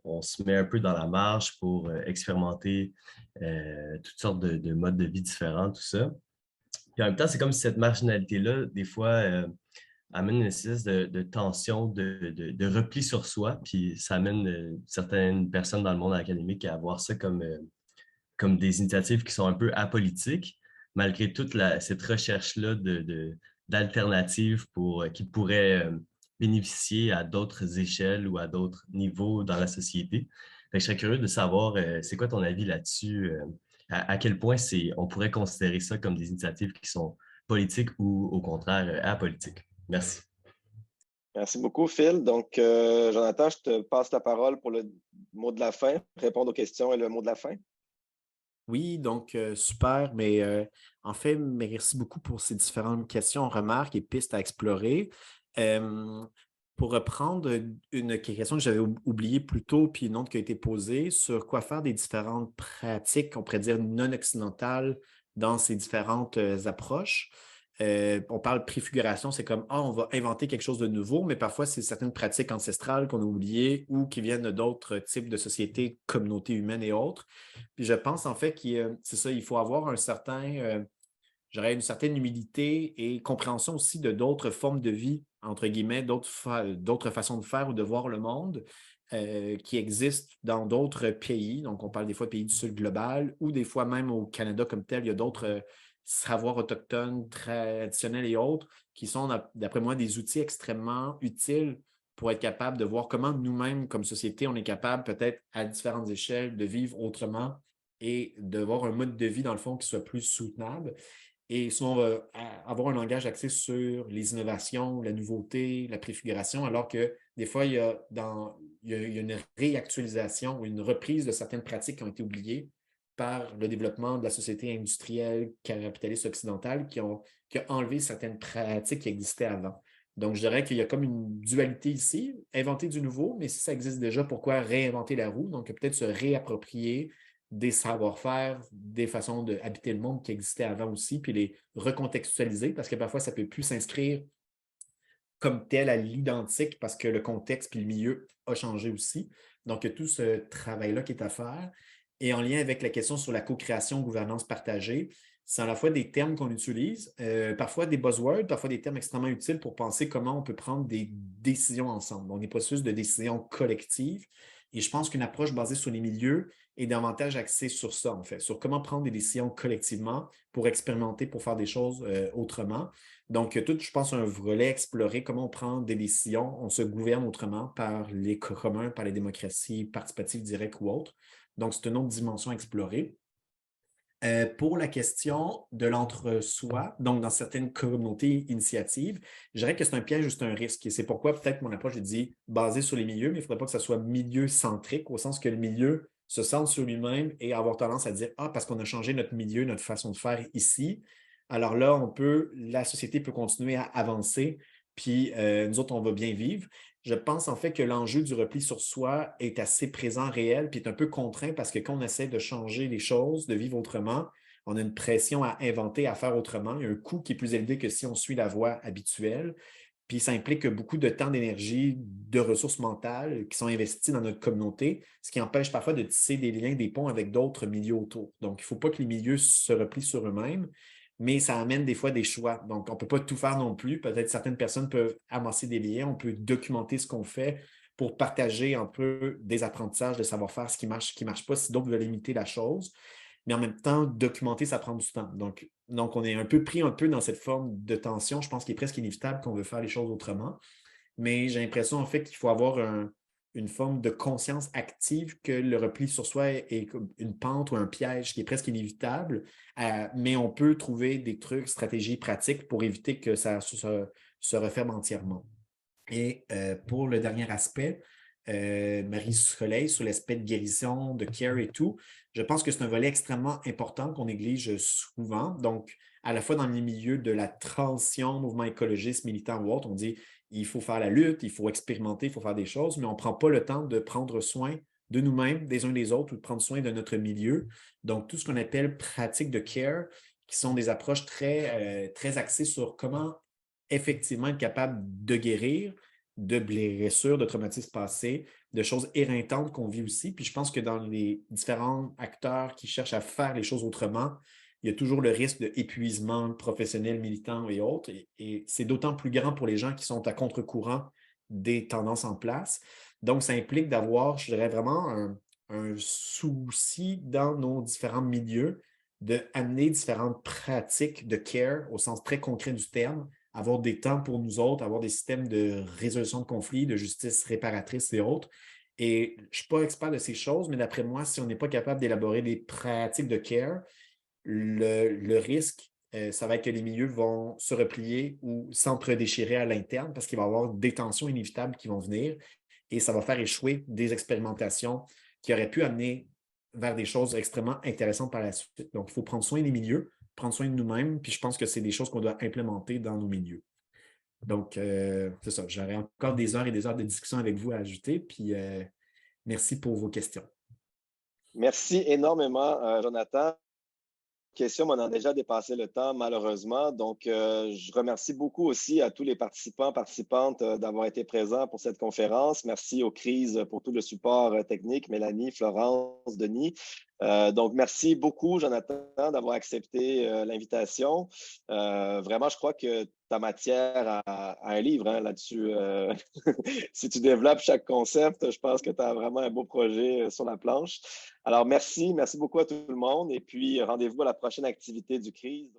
H: on se met un peu dans la marge pour expérimenter toutes sortes de modes de vie différents, tout ça. Puis en même temps, c'est comme si cette marginalité-là, des fois, amène une espèce de tension, de repli sur soi, puis ça amène certaines personnes dans le monde académique à voir ça comme des initiatives qui sont un peu apolitiques, malgré toute cette recherche-là d'alternatives qui pourraient bénéficier à d'autres échelles ou à d'autres niveaux dans la société. Fait que je serais curieux de savoir, c'est quoi ton avis là-dessus? À quel point on pourrait considérer ça comme des initiatives qui sont politiques ou au contraire apolitiques? Merci.
A: Merci beaucoup, Phil. Donc, Jonathan, je te passe la parole pour le mot de la fin, répondre aux questions et le mot de la fin.
B: Oui, donc super, mais en fait, merci beaucoup pour ces différentes questions, remarques et pistes à explorer. Pour reprendre une question que j'avais oubliée plus tôt, puis une autre qui a été posée, sur quoi faire des différentes pratiques, on pourrait dire non occidentales, dans ces différentes approches. On parle de préfiguration, c'est comme on va inventer quelque chose de nouveau, mais parfois c'est certaines pratiques ancestrales qu'on a oubliées ou qui viennent d'autres types de sociétés, communautés humaines et autres. Puis je pense en fait c'est ça, il faut avoir j'aurais une certaine humilité et compréhension aussi de d'autres formes de vie, entre guillemets, d'autres façons de faire ou de voir le monde qui existent dans d'autres pays. Donc, on parle des fois de pays du Sud global ou des fois même au Canada comme tel, il y a d'autres savoirs autochtones, traditionnels et autres qui sont, d'après moi, des outils extrêmement utiles pour être capable de voir comment nous-mêmes, comme société, on est capable peut-être à différentes échelles de vivre autrement et de voir un mode de vie, dans le fond, qui soit plus soutenable. Et sinon, on va avoir un langage axé sur les innovations, la nouveauté, la préfiguration, alors que des fois, il y a une réactualisation ou une reprise de certaines pratiques qui ont été oubliées par le développement de la société industrielle capitaliste occidentale qui a enlevé certaines pratiques qui existaient avant. Donc, je dirais qu'il y a comme une dualité ici, inventer du nouveau, mais si ça existe déjà, pourquoi réinventer la roue? Donc, peut-être se réapproprier des savoir-faire, des façons d'habiter le monde qui existaient avant aussi, puis les recontextualiser, parce que parfois, ça ne peut plus s'inscrire comme tel à l'identique parce que le contexte puis le milieu a changé aussi. Donc, il y a tout ce travail-là qui est à faire. Et en lien avec la question sur la co-création, gouvernance partagée, c'est à la fois des termes qu'on utilise, parfois des buzzwords, parfois des termes extrêmement utiles pour penser comment on peut prendre des décisions ensemble. Donc, des processus de décision collective. Et je pense qu'une approche basée sur les milieux est davantage axée sur ça, en fait, sur comment prendre des décisions collectivement pour expérimenter, pour faire des choses autrement. Donc, tout, je pense, un volet explorer comment on prend des décisions, on se gouverne autrement par les communs, par les démocraties participatives directes ou autres. Donc, c'est une autre dimension à explorer. Pour la question de l'entre-soi, donc dans certaines communautés initiatives, je dirais que c'est un piège ou c'est un risque. Et c'est pourquoi peut-être mon approche est dit basée sur les milieux, mais il ne faudrait pas que ça soit milieu-centrique, au sens que le milieu se centre sur lui-même et avoir tendance à dire parce qu'on a changé notre milieu, notre façon de faire ici, alors là, la société peut continuer à avancer, puis nous autres, on va bien vivre. Je pense en fait que l'enjeu du repli sur soi est assez présent, réel, puis est un peu contraint parce que quand on essaie de changer les choses, de vivre autrement, on a une pression à inventer, à faire autrement. Il y a un coût qui est plus élevé que si on suit la voie habituelle. Puis ça implique beaucoup de temps, d'énergie, de ressources mentales qui sont investies dans notre communauté, ce qui empêche parfois de tisser des liens, des ponts avec d'autres milieux autour. Donc, il ne faut pas que les milieux se replient sur eux-mêmes, mais ça amène des fois des choix. Donc, on ne peut pas tout faire non plus. Peut-être certaines personnes peuvent amasser des liens, on peut documenter ce qu'on fait pour partager un peu des apprentissages, de savoir-faire, ce qui marche pas, si d'autres veulent limiter la chose. Mais en même temps, documenter, ça prend du temps. Donc on est un peu pris dans cette forme de tension. Je pense qu'il est presque inévitable qu'on veut faire les choses autrement. Mais j'ai l'impression, en fait, qu'il faut avoir une forme de conscience active que le repli sur soi est comme une pente ou un piège qui est presque inévitable, mais on peut trouver des trucs, stratégies pratiques pour éviter que ça se referme entièrement. Et pour le dernier aspect, Marie-Soleil, sur l'aspect de guérison, de care et tout, je pense que c'est un volet extrêmement important qu'on néglige souvent. Donc, à la fois dans les milieux de la transition, mouvement écologiste, militant ou autre, on dit il faut faire la lutte, il faut expérimenter, il faut faire des choses, mais on ne prend pas le temps de prendre soin de nous-mêmes, des uns des autres, ou de prendre soin de notre milieu. Donc, tout ce qu'on appelle pratiques de care, qui sont des approches très axées sur comment effectivement être capable de guérir de blessures, de traumatismes passés, de choses éreintantes qu'on vit aussi. Puis je pense que dans les différents acteurs qui cherchent à faire les choses autrement, il y a toujours le risque d'épuisement professionnel, militant et autres. Et c'est d'autant plus grand pour les gens qui sont à contre-courant des tendances en place. Donc, ça implique d'avoir, je dirais, vraiment un souci dans nos différents milieux d'amener différentes pratiques de care au sens très concret du terme, avoir des temps pour nous autres, avoir des systèmes de résolution de conflits, de justice réparatrice et autres. Et je ne suis pas expert de ces choses, mais d'après moi, si on n'est pas capable d'élaborer des pratiques de care, le risque, ça va être que les milieux vont se replier ou s'entre-déchirer à l'interne parce qu'il va y avoir des tensions inévitables qui vont venir et ça va faire échouer des expérimentations qui auraient pu amener vers des choses extrêmement intéressantes par la suite. Donc, il faut prendre soin des milieux, prendre soin de nous-mêmes, puis je pense que c'est des choses qu'on doit implémenter dans nos milieux. Donc, c'est ça. J'aurais encore des heures et des heures de discussion avec vous à ajouter, puis merci pour vos questions.
A: Merci énormément, Jonathan. Question, on a déjà dépassé le temps, malheureusement. Donc, je remercie beaucoup aussi à tous les participants, participantes d'avoir été présents pour cette conférence. Merci aux crises pour tout le support technique, Mélanie, Florence, Denis. Donc, merci beaucoup, Jonathan, d'avoir accepté l'invitation. Vraiment, je crois que ta matière a un livre là-dessus. Si tu développes chaque concept, je pense que tu as vraiment un beau projet sur la planche. Alors, merci beaucoup à tout le monde et puis rendez-vous à la prochaine activité du CRISE.